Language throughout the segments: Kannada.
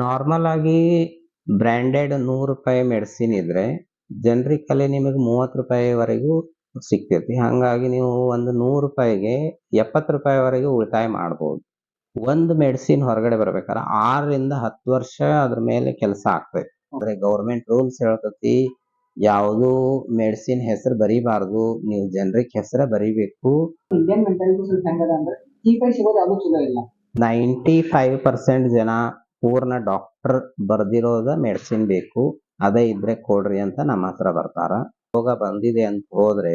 ನಾರ್ಮಲ್ ಆಗಿ ಬ್ರ್ಯಾಂಡೆಡ್ ₹100 ಮೆಡಿಸಿನ್ ಇದ್ರೆ ಜನರಿಕ್ ಅಲ್ಲಿ ನಿಮಗೆ ₹30 ವರೆಗೂ ಸಿಗ್ತೈತಿ. ಹಂಗಾಗಿ ನೀವು ಒಂದು ₹100ಗೆ ₹70 ವರೆಗೂ ಉಳಿತಾಯ ಮಾಡ್ಬೋದು. ಒಂದು ಮೆಡಿಸಿನ್ ಹೊರಗಡೆ ಬರ್ಬೇಕಾದ್ರೆ 6ರಿಂದ 10 ವರ್ಷ ಅದ್ರ ಮೇಲೆ ಕೆಲಸ ಆಗ್ತೈತಿ. ಅಂದ್ರೆ ಗೌರ್ಮೆಂಟ್ ರೂಲ್ಸ್ ಹೇಳ್ತತಿ ಯಾವುದು ಮೆಡಿಸಿನ್ ಹೆಸರು ಬರೀಬಾರ್ದು, ನೀವು ಜನರಿಕ್ ಹೆಸರ ಬರೀಬೇಕು. ಇಂಡಿಯನ್ ಮೆಂಟಾಲಿಟಿ ಸ್ವಲ್ಪ ಹೆಂಗದ ಅಂದ್ರೆ ಚೀಪಾಗಿ ಸಿಗೋದು ಯಾವುದು ಚಲೋ ಇಲ್ಲ. 95% ಜನ ಪೂರ್ಣ ಡಾಕ್ಟರ್ ಬರ್ದಿರೋದ ಮೆಡಿಸಿನ್ ಬೇಕು, ಅದೇ ಇದ್ರೆ ಕೊಡ್ರಿ ಅಂತ ನಮ್ಮ ಹತ್ರ ಬರ್ತಾರ. ರೋಗ ಬಂದಿದೆ ಅಂತ ಹೋದ್ರೆ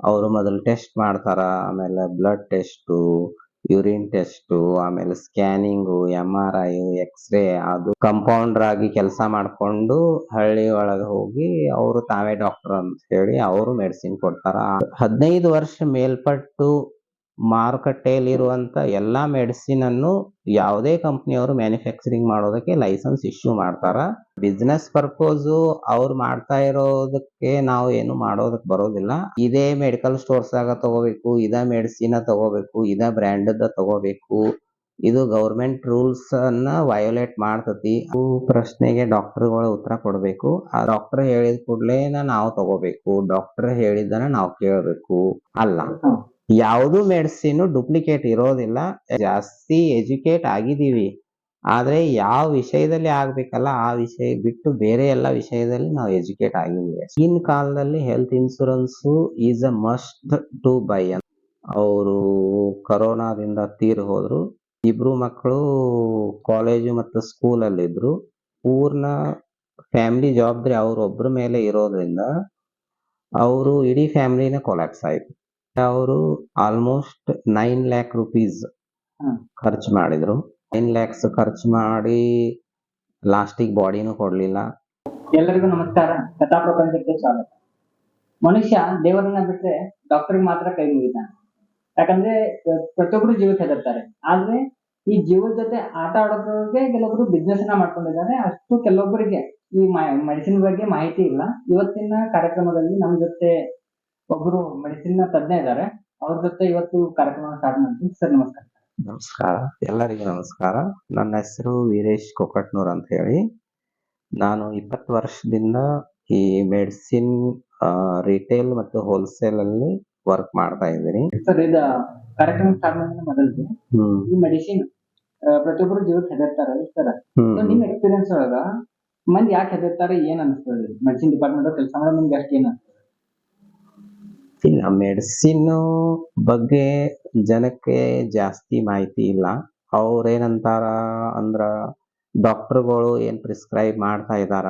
ಅವರು ಮೊದಲು ಟೆಸ್ಟ್ ಮಾಡ್ತಾರ, ಆಮೇಲೆ ಬ್ಲಡ್ ಟೆಸ್ಟು, ಯೂರಿನ್ ಟೆಸ್ಟು, ಆಮೇಲೆ ಸ್ಕ್ಯಾನಿಂಗು, MRI, ಎಕ್ಸ್ರೇ, ಅದು ಕಂಪೌಂಡರ್ ಆಗಿ ಕೆಲಸ ಮಾಡ್ಕೊಂಡು ಹಳ್ಳಿ ಒಳಗೆ ಹೋಗಿ ಅವರು ತಾವೇ ಡಾಕ್ಟರ್ ಅಂತ ಹೇಳಿ ಅವರು ಮೆಡಿಸಿನ್ ಕೊಡ್ತಾರ. 15 ವರ್ಷ ಮೇಲ್ಪಟ್ಟು ಮಾರುಕಟ್ಟೆಯಲ್ಲಿ ಇರುವಂತ ಎಲ್ಲಾ ಮೆಡಿಸಿನ್ ಅನ್ನು ಯಾವುದೇ ಕಂಪನಿಯವರು ಮ್ಯಾನುಫ್ಯಾಕ್ಚರಿಂಗ್ ಮಾಡೋದಕ್ಕೆ ಲೈಸೆನ್ಸ್ ಇಶ್ಯೂ ಮಾಡ್ತಾರ. ಬಿಸ್ನೆಸ್ ಪರ್ಪೋಸ್ ಅವ್ರು ಮಾಡ್ತಾ ಇರೋದಕ್ಕೆ ನಾವು ಏನು ಮಾಡೋದಕ್ಕೆ ಬರೋದಿಲ್ಲ. ಇದೇ ಮೆಡಿಕಲ್ ಸ್ಟೋರ್ಸ್ ಆಗ ತಗೋಬೇಕು, ಇದೇ ಮೆಡಿಸಿನ್ ತಗೋಬೇಕು, ಇದೇ ಬ್ರ್ಯಾಂಡ್ ತಗೋಬೇಕು, ಇದು ಗೌರ್ಮೆಂಟ್ ರೂಲ್ಸ್ ಅನ್ನ ವಯೋಲೇಟ್ ಮಾಡ್ತತಿ. ಪ್ರಶ್ನೆಗೆ ಡಾಕ್ಟರ್ಗಳು ಉತ್ತರ ಕೊಡ್ಬೇಕು. ಆ ಡಾಕ್ಟರ್ ಹೇಳಿದ ಕೂಡಲೇ ನಾವು ತಗೋಬೇಕು, ಡಾಕ್ಟರ್ ಹೇಳಿದ್ದನ್ನ ನಾವು ಕೇಳಬೇಕು ಅಲ್ಲ. ಯಾವುದು ಮೆಡಿಸಿನ್ ಡೂಪ್ಲಿಕೇಟ್ ಇರೋದಿಲ್ಲ. ಜಾಸ್ತಿ ಎಜುಕೇಟ್ ಆಗಿದ್ದೀವಿ, ಆದ್ರೆ ಯಾವ ವಿಷಯದಲ್ಲಿ ಆಗ್ಬೇಕಲ್ಲ ಆ ವಿಷಯ ಬಿಟ್ಟು ಬೇರೆ ಎಲ್ಲ ವಿಷಯದಲ್ಲಿ ನಾವು ಎಜುಕೇಟ್ ಆಗಿದ್ದೀವಿ. ಈಗಿನ ಕಾಲದಲ್ಲಿ health insurance is a must to buy ಅಂತ. ಅವರು ಕರೋನಾದಿಂದ ತೀರಿ ಹೋದ್ರು. ಇಬ್ರು ಮಕ್ಕಳು ಕಾಲೇಜು ಮತ್ತು ಸ್ಕೂಲ್ ಅಲ್ಲಿ ಇದ್ರು. ಪೂರ್ಣ ಫ್ಯಾಮಿಲಿ ಜವಾಬ್ದಾರಿ ಅವ್ರೊಬ್ರ ಮೇಲೆ ಇರೋದ್ರಿಂದ ಅವರು ಇಡೀ ಫ್ಯಾಮಿಲಿನ ಕೊಲ್ಯಾಪ್ಸ್ ಆಯ್ತು. ಅವರು ಆಲ್ಮೋಸ್ಟ್ 9 lakh rupees ಖರ್ಚು ಮಾಡಿದ್ರು. 9 lakhs ಖರ್ಚು ಮಾಡಿ ಲಾಸ್ಟಿಗೆ ಬಾಡಿನೂ ಕೊಡ್ಲಿಲ್ಲ. ಎಲ್ಲರಿಗೂ ನಮಸ್ಕಾರ. ಕಥಾ ಪ್ರಪಂಚಕ್ಕೆ ಸ್ವಾಗತ. ಮನುಷ್ಯ ದೇವರನ್ನ ಬಿಟ್ರೆ ಡಾಕ್ಟರ್ಗೆ ಮಾತ್ರ ಕೈ ಮುಗಿತಾನೆ. ಯಾಕಂದ್ರೆ ಪ್ರತಿಯೊಬ್ರು ಜೀವಕ್ಕೆ ಹೆದರ್ತಾರೆ. ಆದ್ರೆ ಈ ಜೀವದ ಜೊತೆ ಆಟ ಆಡೋದ್ರಿಗೆ ಕೆಲವೊಬ್ರು ಬಿಸ್ನೆಸ್ ನ ಮಾಡ್ಕೊಂಡಿದ್ದಾರೆ. ಅಷ್ಟು ಕೆಲವೊಬ್ಬರಿಗೆ ಈ ಮೆಡಿಸಿನ್ ಬಗ್ಗೆ ಮಾಹಿತಿ ಇಲ್ಲ. ಇವತ್ತಿನ ಕಾರ್ಯಕ್ರಮದಲ್ಲಿ ನಮ್ಮ ಜೊತೆ ಒಬ್ರು ಮೆಡಿಸಿನ್ ತಜ್ಞ ಇದ್ದಾರೆ. ಅವ್ರ ಜೊತೆ ಇವತ್ತು ಕಾರ್ಯಕ್ರಮ ಸ್ಟಾರ್ಟ್ ಮಾಡ್ತೀನಿ. ಸರ್ ನಮಸ್ಕಾರ. ನಮಸ್ಕಾರ, ಎಲ್ಲರಿಗೂ ನಮಸ್ಕಾರ. ನನ್ನ ಹೆಸರು ವೀರೇಶ್ ಕೊಕಟ್ನೂರ್ ಅಂತ ಹೇಳಿ. ನಾನು 20 ವರ್ಷದಿಂದ ಈ ಮೆಡಿಸಿನ್ ರಿಟೇಲ್ ಮತ್ತು ಹೋಲ್ಸೇಲ್ ಅಲ್ಲಿ ವರ್ಕ್ ಮಾಡ್ತಾ ಇದ್ದೀನಿ. ಸರ್ ಇದು ಕಾರ್ಯಕ್ರಮ ಸ್ಟಾರ್ಟ್ ಮಾಡಿದ ಮೊದಲು ಈ ಮೆಡಿಸಿನ್ ಪ್ರತಿಯೊಬ್ಬರು ಜೀವಕ್ಕೆ ಹೆದರ್ತಾರೆ ಸರ್. ನಿಮ್ ಎಕ್ಸ್ಪೀರಿಯನ್ಸ್ ಒಳಗ ಮಂದಿ ಯಾಕೆ ಹೆದರ್ತಾರೆ, ಏನ್ ಅನಿಸ್ತದೆ? ಮೆಡಿಸಿನ್ ಡಿಪಾರ್ಟ್ಮೆಂಟ್ ಕೆಲಸ ಮಾಡೋ ನಿಮ್ಗೆ ಅಷ್ಟು ಏನ್ ಅನಿಸ್ತದೆ? ಇಲ್ಲ, ಮೆಡಿಸಿನ್ ಬಗ್ಗೆ ಜನಕ್ಕೆ ಜಾಸ್ತಿ ಮಾಹಿತಿ ಇಲ್ಲ. ಅವ್ರೇನಂತಾರ ಅಂದ್ರ ಡಾಕ್ಟರ್ಗಳು ಏನ್ ಪ್ರಿಸ್ಕ್ರೈಬ್ ಮಾಡ್ತಾ ಇದಾರ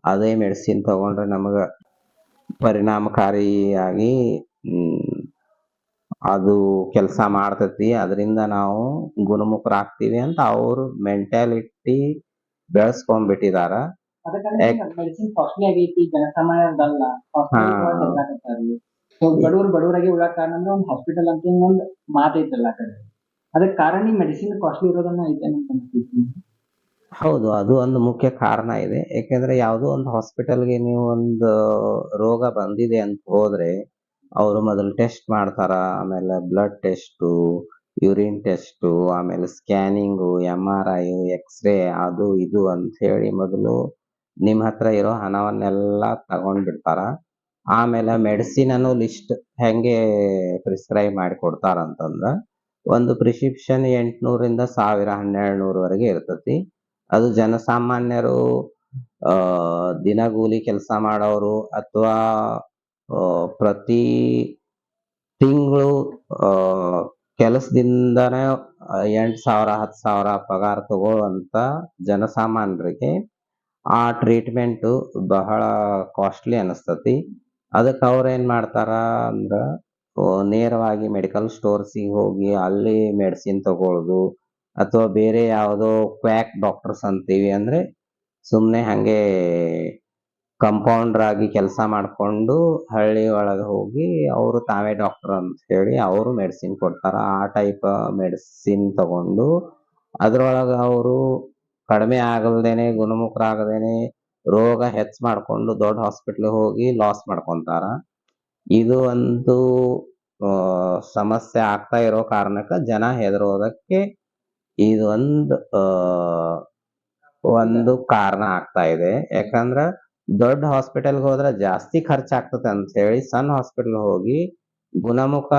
ಅದೇ ಮೆಡಿಸಿನ್ ತಗೊಂಡ್ರೆ ನಮಗ ಪರಿಣಾಮಕಾರಿಯಾಗಿ ಅದು ಕೆಲಸ ಮಾಡ್ತತಿ, ಅದರಿಂದ ನಾವು ಗುಣಮುಖರಾಗ್ತೀವಿ ಅಂತ ಅವ್ರ ಮೆಂಟಾಲಿಟಿ ಬೆಳೆಸ್ಕೊಂಡ್ಬಿಟ್ಟಿದಾರ. ಮೆಡಿಸಿನ್ ಕಾಸ್ಟ್ಲಿ ಆಗೈತಿ, ಜನಸಾಮಾನ್ಯರಲ್ಲ, ಬಡವರಾಗಿ ಉಳಾಕ ಕಾರಣ ಅಂದ್ರೆ ಒಂದು ಹಾಸ್ಪಿಟಲ್ ಅಂತ ಒಂದು ಮಾತೈತಲ್ಲ ಕಡೆ. ಅದಕ್ಕೆ ಕಾರಣ ಈ ಮೆಡಿಸಿನ್ ಕಾಸ್ಟ್ಲಿ ಇರೋದನ್ನ ಐತೆ. ಹೌದು, ಅದು ಒಂದು ಮುಖ್ಯ ಕಾರಣ ಇದೆ. ಯಾಕೆಂದ್ರೆ ಯಾವುದೋ ಒಂದು ಹಾಸ್ಪಿಟಲ್ಗೆ ನೀವು ಒಂದು ರೋಗ ಬಂದಿದೆ ಅಂತ ಹೋದ್ರೆ ಅವರು ಮೊದಲು ಟೆಸ್ಟ್ ಮಾಡ್ತಾರ, ಆಮೇಲೆ ಬ್ಲಡ್ ಟೆಸ್ಟು, ಯೂರಿನ್ ಟೆಸ್ಟು, ಆಮೇಲೆ ಸ್ಕ್ಯಾನಿಂಗು, MRI, ಎಕ್ಸ್ರೇ, ಅದು ಇದು ಅಂತ ಹೇಳಿ ಮೊದಲು ನಿಮ್ಮ ಹತ್ರ ಇರೋ ಹಣವನ್ನೆಲ್ಲ ತಗೊಂಡ್ಬಿಡ್ತಾರ. ಆಮೇಲೆ ಮೆಡಿಸಿನ್ ಅನ್ನೋ ಲಿಸ್ಟ್ ಹೆಂಗೆ ಪ್ರಿಸ್ಕ್ರೈಬ್ ಮಾಡಿ ಕೊಡ್ತಾರ ಅಂತಂದ್ರ ಒಂದು ಪ್ರಿಸ್ಕ್ರಿಪ್ಷನ್ 800ರಿಂದ 1000, 1200 ವರೆಗೆ ಇರ್ತತಿ. ಅದು ಜನಸಾಮಾನ್ಯರು, ದಿನಗೂಲಿ ಕೆಲಸ ಮಾಡೋರು ಅಥವಾ ಪ್ರತಿ ತಿಂಗಳು ಕೆಲಸದಿಂದನೇ 8,000, 10,000 ಪಗಾರ ತಗೊಳ್ಳುವಂತ ಜನಸಾಮಾನ್ಯರಿಗೆ ಆ ಟ್ರೀಟ್ಮೆಂಟ್ ಬಹಳ ಕಾಸ್ಟ್ಲಿ ಅನಿಸ್ತತಿ. ಅದಕ್ಕೆ ಅವ್ರು ಏನ್ ಮಾಡ್ತಾರ ಅಂದ್ರ ನೇರವಾಗಿ ಮೆಡಿಕಲ್ ಸ್ಟೋರ್ಸಿಗೆ ಹೋಗಿ ಅಲ್ಲಿ ಮೆಡಿಸಿನ್ ತಗೊಳ್ಳೋದು, ಅಥವಾ ಬೇರೆ ಯಾವುದೋ ಕ್ವ್ಯಾಕ್ ಡಾಕ್ಟರ್ಸ್ ಅಂತೀವಿ, ಅಂದ್ರೆ ಸುಮ್ಮನೆ ಹಂಗೆ ಕಂಪೌಂಡರ್ ಆಗಿ ಕೆಲಸ ಮಾಡ್ಕೊಂಡು ಹಳ್ಳಿ ಒಳಗೆ ಹೋಗಿ ಅವರು ತಾವೇ ಡಾಕ್ಟರ್ ಅಂತ ಹೇಳಿ ಅವರು ಮೆಡಿಸಿನ್ ಕೊಡ್ತಾರ. ಆ ಟೈಪ್ ಮೆಡಿಸಿನ್ ತಗೊಂಡು ಅದ್ರೊಳಗ ಅವರು ಕಡಿಮೆ ಆಗಲ್ದೇನೆ, ಗುಣಮುಖರಾಗದೇನೆ ರೋಗ ಹೆಚ್ಚು ಮಾಡ್ಕೊಂಡು ದೊಡ್ಡ ಹಾಸ್ಪಿಟ್ಲ್ ಹೋಗಿ ಲಾಸ್ ಮಾಡ್ಕೊಂತಾರ. ಇದು ಒಂದು ಸಮಸ್ಯೆ ಆಗ್ತಾ ಇರೋ ಕಾರಣಕ್ಕ ಜನ ಹೆದರೋದಕ್ಕೆ ಇದು ಒಂದು ಒಂದು ಕಾರಣ ಆಗ್ತಾ ಇದೆ. ಯಾಕಂದ್ರ ದೊಡ್ಡ ಹಾಸ್ಪಿಟಲ್ಗೆ ಹೋದ್ರೆ ಜಾಸ್ತಿ ಖರ್ಚಾಗ್ತದೆ ಅಂತ ಹೇಳಿ ಸಣ್ಣ ಹಾಸ್ಪಿಟಲ್ ಹೋಗಿ ಗುಣಮುಖ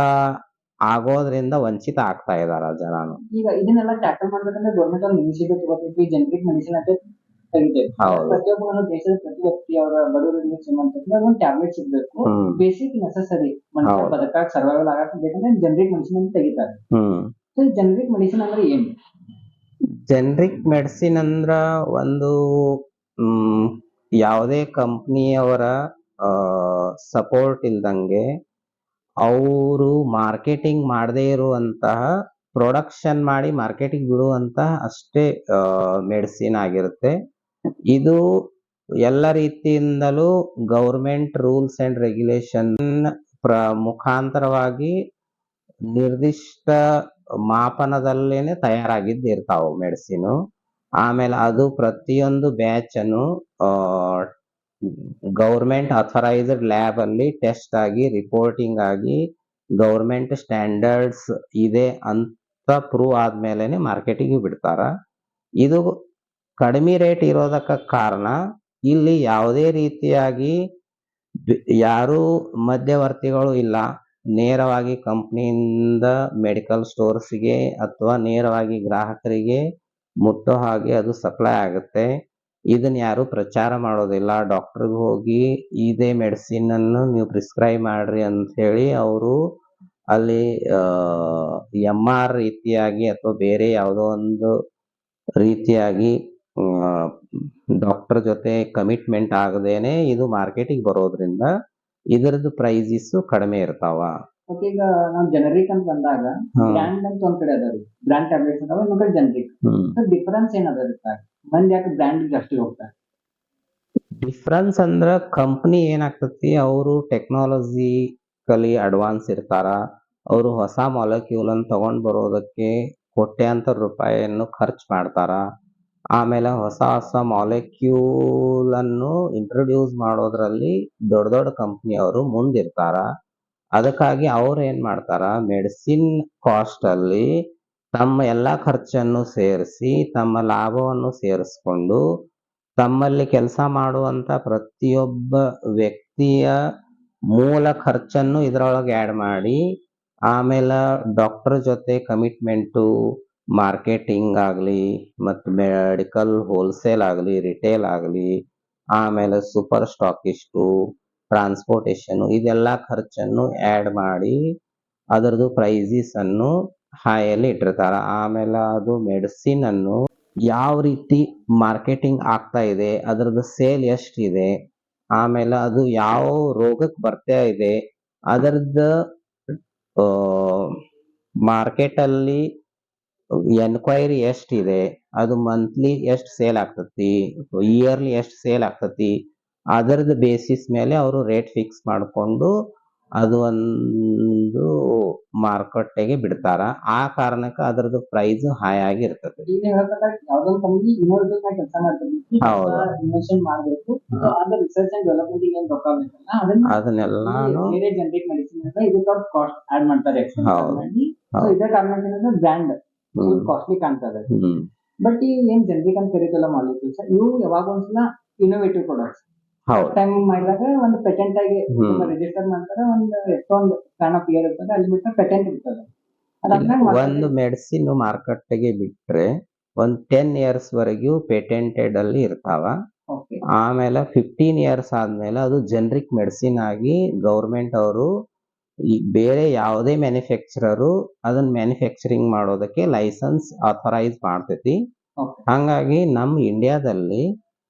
ಆಗೋದ್ರಿಂದ ವಂಚಿತ ಆಗ್ತಾ ಇದಾರ ಜನನು. ಈಗ ಇದನ್ನೆಲ್ಲ ಟ್ಯಾಕಲ್ ಮಾಡ್ಬೇಕಂದ್ರೆ ಗೌರ್ಮೆಂಟ್ ಒಂದು ಇನಿಷಿಯೇಟಿವ್ ತಗೋತೈತಿ, ಜನರಿಕ್ ಮೆಡಿಸಿನ್ ಅಂತ ತೆಗಿತೈತಿ. ಹೌದು. ಪ್ರತಿಯೊಬ್ಬರು ದೇಶದ ಪ್ರತಿ ವ್ಯಕ್ತಿ ಅವರ ಬಡವರಿಗೆ ಶ್ರೀಮಂತರಿಗೆ ಒಂದು ಟ್ಯಾಬ್ಲೆಟ್ ಸಿಗ್ಬೇಕು. ಹ್ಮ್. ಬೇಸಿಕ್ ನೆಸಸರಿ ಮನುಷ್ಯ ಹೌದು. ಬದುಕಾಗ ಸರ್ವೈವಲ್ ಆಗಕ್ಕೆ ಬೇಕಂದ್ರೆ ಜನರಿಕ್ ಮೆಡಿಸಿನ್ ಅಂತ ತೆಗಿತಾರೆ. ಹ್ಮ್. ಸೊ ಜನರಿಕ್ ಮೆಡಿಸಿನ್ ಅಂದ್ರೆ ಏನು? ಜನರಿಕ್ ಮೆಡಿಸಿನ್ ಅಂದ್ರ ಒಂದು ಯಾವುದೇ ಕಂಪ್ನಿಯವರ ಸಪೋರ್ಟ್ ಇಲ್ದಂಗೆ ಅವರು ಮಾರ್ಕೆಟಿಂಗ್ ಮಾಡದೇ ಇರುವಂತಹ ಪ್ರೊಡಕ್ಷನ್ ಮಾಡಿ ಮಾರ್ಕೆಟಿಂಗ್ ಬಿಡುವಂತಹ ಅಷ್ಟೇ ಮೆಡಿಸಿನ್ ಆಗಿರುತ್ತೆ. ಇದು ಎಲ್ಲ ರೀತಿಯಿಂದಲೂ ಗೌರ್ಮೆಂಟ್ ರೂಲ್ಸ್ ಅಂಡ್ ರೆಗ್ಯುಲೇಷನ್ ಮುಖಾಂತರವಾಗಿ ನಿರ್ದಿಷ್ಟ ಮಾಪನದಲ್ಲೇನೆ ತಯಾರಾಗಿದ್ದಿರ್ತಾವ ಮೆಡಿಸಿನ್. ಆಮೇಲೆ ಅದು ಪ್ರತಿಯೊಂದು ಬ್ಯಾಚ್ ಅನ್ನು ಗೌರ್ಮೆಂಟ್ ಅಥರೈಸ್ಡ್ ಲ್ಯಾಬ್ ಅಲ್ಲಿ ಟೆಸ್ಟ್ ಆಗಿ ರಿಪೋರ್ಟಿಂಗ್ ಆಗಿ ಗೌರ್ಮೆಂಟ್ ಸ್ಟ್ಯಾಂಡರ್ಡ್ಸ್ ಇದೆ ಅಂತ ಪ್ರೂವ್ ಆದ್ಮೇಲೆನೆ ಮಾರ್ಕೆಟಿಗೆ ಬಿಡ್ತಾರ. ಇದು ಕಡಿಮೆ ರೇಟ್ ಇರೋದಕ್ಕ ಕಾರಣ ಇಲ್ಲಿ ಯಾವುದೇ ರೀತಿಯಾಗಿ ಯಾರು ಮಧ್ಯವರ್ತಿಗಳು ಇಲ್ಲ. ನೇರವಾಗಿ ಕಂಪ್ನಿಯಿಂದ ಮೆಡಿಕಲ್ ಸ್ಟೋರ್ಸ್ಗೆ ಅಥವಾ ನೇರವಾಗಿ ಗ್ರಾಹಕರಿಗೆ ಮುಟ್ಟೋ ಹಾಗೆ ಅದು ಸಪ್ಲೈ ಆಗುತ್ತೆ. ಇದನ್ನ ಯಾರು ಪ್ರಚಾರ ಮಾಡೋದಿಲ್ಲ. ಡಾಕ್ಟರ್ಗೆ ಹೋಗಿ ಇದೇ ಮೆಡಿಸಿನ್ ಅನ್ನು ನೀವು ಪ್ರಿಸ್ಕ್ರೈಬ್ ಮಾಡ್ರಿ ಅಂತ ಹೇಳಿ ಅವರು ಅಲ್ಲಿ MR ರೀತಿಯಾಗಿ ಅಥವಾ ಬೇರೆ ಯಾವುದೋ ಒಂದು ರೀತಿಯಾಗಿ ಡಾಕ್ಟರ್ ಜೊತೆ ಕಮಿಟ್ಮೆಂಟ್ ಆಗದೇನೆ ಇದು ಮಾರ್ಕೆಟಿಗೆ ಬರೋದ್ರಿಂದ ಇದರದ್ದು ಪ್ರೈಸಸ್ ಕಡಿಮೆ ಇರ್ತಾವ. ಓಕೆ, ಈಗ ನಾವು ಜನರಿಕ್ ಅಂತ ಬಂದಾಗ ಹ್ಮ್. ಬ್ರ್ಯಾಂಡ್ ಅಂತ ಒಂದ್ ಕಡೆ ಅದಾವ್ರಿ, ಬ್ರ್ಯಾಂಡ್ ಟ್ಯಾಬ್ಲೆಟ್ಸ್ ಅದಾವ, ಇನ್ನೊಂದ್ ಕಡೆ ಜನರಿಕ್. ಡಿಫರೆನ್ಸ್ ಏನದ ಸರ್? ಮಂದಿ ಯಾಕೆ ಬ್ರ್ಯಾಂಡ್ ಜಾಸ್ತಿ ಹೋಗ್ತಾರೆ? ಡಿಫ್ರೆನ್ಸ್ ಅಂದ್ರ ಕಂಪ್ನಿ ಏನಾಗ್ತತಿ, ಅವರು ಟೆಕ್ನಾಲಜಿಕಲಿ ಅಡ್ವಾನ್ಸ್ ಇರ್ತಾರ. ಅವರು ಹೊಸ ಮಾಲಿಕ್ಯೂಲ್ ಅನ್ನು ತಗೊಂಡ್ ಬರೋದಕ್ಕೆ ಕೋಟ್ಯಾಂತರ ರೂಪಾಯಿಯನ್ನು ಖರ್ಚು ಮಾಡ್ತಾರ. ಆಮೇಲೆ ಹೊಸ ಹೊಸ ಮಾಲಿಕ್ಯೂಲ್ ಅನ್ನು ಇಂಟ್ರೊಡ್ಯೂಸ್ ಮಾಡೋದ್ರಲ್ಲಿ ದೊಡ್ಡ ದೊಡ್ಡ ಕಂಪ್ನಿ ಅವರು ಮುಂದಿರ್ತಾರ. ಅದಕ್ಕಾಗಿ ಅವ್ರು ಏನ್ ಮಾಡ್ತಾರ, ಮೆಡಿಸಿನ್ ಕಾಸ್ಟ್ ಅಲ್ಲಿ ತಮ್ಮ ಎಲ್ಲಾ ಖರ್ಚನ್ನು ಸೇರಿಸಿ ತಮ್ಮ ಲಾಭವನ್ನು ಸೇರಿಸ್ಕೊಂಡು ತಮ್ಮಲ್ಲಿ ಕೆಲಸ ಮಾಡುವಂತ ಪ್ರತಿಯೊಬ್ಬ ವ್ಯಕ್ತಿಯ ಮೂಲ ಖರ್ಚನ್ನು ಇದರೊಳಗೆ ಆಡ್ ಮಾಡಿ ಆಮೇಲೆ ಡಾಕ್ಟರ್ ಜೊತೆ ಕಮಿಟ್ಮೆಂಟು, ಮಾರ್ಕೆಟಿಂಗ್ ಆಗಲಿ ಮತ್ತು ಮೆಡಿಕಲ್ ಹೋಲ್ಸೇಲ್ ಆಗಲಿ ರಿಟೇಲ್ ಆಗಲಿ ಆಮೇಲೆ ಸೂಪರ್ ಸ್ಟಾಕಿಸ್ಟು, ಟ್ರಾನ್ಸ್ಪೋರ್ಟೇಷನ್ ಇದೆಲ್ಲ ಖರ್ಚನ್ನು ಆಡ್ ಮಾಡಿ ಅದರದ್ದು ಪ್ರೈಸಸ್ ಅನ್ನು ಹಾಯಲ್ಲಿ ಇಟ್ಟಿರ್ತಾರ. ಆಮೇಲೆ ಅದು ಮೆಡಿಸಿನ್ ಅನ್ನು ಯಾವ ರೀತಿ ಮಾರ್ಕೆಟಿಂಗ್ ಆಗ್ತಾ ಇದೆ, ಅದರದ್ದು ಸೇಲ್ ಎಷ್ಟಿದೆ, ಆಮೇಲೆ ಅದು ಯಾವ ರೋಗಕ್ಕೆ ಬರ್ತಾ ಇದೆ, ಅದರದ್ದು ಮಾರ್ಕೆಟ್ ಅಲ್ಲಿ ಎನ್ಕ್ವೈರಿ ಎಷ್ಟಿದೆ, ಅದು ಮಂತ್ಲಿ ಎಷ್ಟು ಸೇಲ್ ಆಗ್ತತಿ, ಇಯರ್ಲಿ ಎಷ್ಟು ಸೇಲ್ ಆಗ್ತತಿ, ಅದರದ್ದು ಬೇಸಿಸ್ ಮೇಲೆ ಅವರು ರೇಟ್ ಫಿಕ್ಸ್ ಮಾಡಿಕೊಂಡು ಅದು ಒಂದು ಮಾರುಕಟ್ಟೆಗೆ ಬಿಡ್ತಾರ. ಆ ಕಾರಣಕ್ಕೆ ಅದರದ್ದು ಪ್ರೈಸ್ ಹೈ ಆಗಿರ್ತದೆ. ಈಗ ಹೇಳ್ಬೇಕಾದ್ರೆ ಯಾವ್ದೋ ಕಂಪ್ನಿ ಇನ್ನೊಂದು ಕೆಲಸ ಮಾಡ್ತೀವಿ, ಹೌದು. ಇನ್ವೆಸ್ಟ್ಮೆಂಟ್ ಮಾಡಬೇಕು, ಅಂದ್ರೆ ರಿಸರ್ಚ್ ಅಂಡ್ ಡೆವಲಪ್ಮೆಂಟ್ ಏನು ರೊಕ್ಕ ಬೇಕಲ್ಲ, ಅದನ್ನೆಲ್ಲಾನು ಬೇರೆ ಜನರಿಕ್ ಮೆಡಿಸಿನ್ ಅಂತ ಇದಕ್ಕೆ ಅವ್ರು ಕಾಸ್ಟ್ ಆಡ್ ಮಾಡ್ತಾರೆ expense ಹೌದು. ಮಾಡಿ. ಸೊ ಇದೇ ಕಾರಣದಿಂದ ಬ್ರ್ಯಾಂಡ್ ಕಾಸ್ಟ್ಲಿ ಕಾಣ್ತದೆ. ಹ್ಮ್ ಬಟ್ ಈ ಏನ್ ಜನರಿಕ್ ಅಂತ ಕರೀತಲ್ಲ ಮಾಲಿಕ್ಯೂಲ್ಸ್, ಇವು ಯಾವಾಗ ಒಂದ್ಸಲ ಇನೋವೇಟಿವ್ ಪ್ರಾಡಕ್ಟ್ಸ್ ಹೌದು. ಟೈಮ್ ಮಾಡಿದಾಗ ಒಂದು ಪೇಟೆಂಟ್ ಆಗಿ ಹ್ಮ್. ರಿಜಿಸ್ಟರ್ ಮಾಡ್ತಾರೆ. ಒಂದು ಎಷ್ಟೊಂದು ಸ್ಪ್ಯಾನ್ ಆಫ್ ಇಯರ್ ಇರ್ತದೆ, ಅಲ್ಲಿ ಬಿಟ್ಟರೆ ಪೇಟೆಂಟ್ ಇರ್ತದೆ. ಒಂದು ಮೆಡಿಸಿನ್ ಮಾರುಕಟ್ಟೆಗೆ ಬಿಟ್ರೆ ಒಂದ್ 10 years ವರೆಗೂ ಪೇಟೆಂಟೆಡ್ ಅಲ್ಲಿ ಇರ್ತಾವ. ಆಮೇಲೆ 15 years ಆದ್ಮೇಲೆ ಅದು ಜನರಿಕ್ ಮೆಡಿಸಿನ್ ಆಗಿ ಗೌರ್ಮೆಂಟ್ ಅವರು ಈ ಬೇರೆ ಯಾವುದೇ ಮ್ಯಾನುಫ್ಯಾಕ್ಚರರು ಅದನ್ನ ಮ್ಯಾನುಫ್ಯಾಕ್ಚರಿಂಗ್ ಮಾಡೋದಕ್ಕೆ ಲೈಸೆನ್ಸ್ ಆಥರೈಸ್ ಮಾಡ್ತೈತಿ. ಹಂಗಾಗಿ ನಮ್ಮ ಇಂಡಿಯಾದಲ್ಲಿ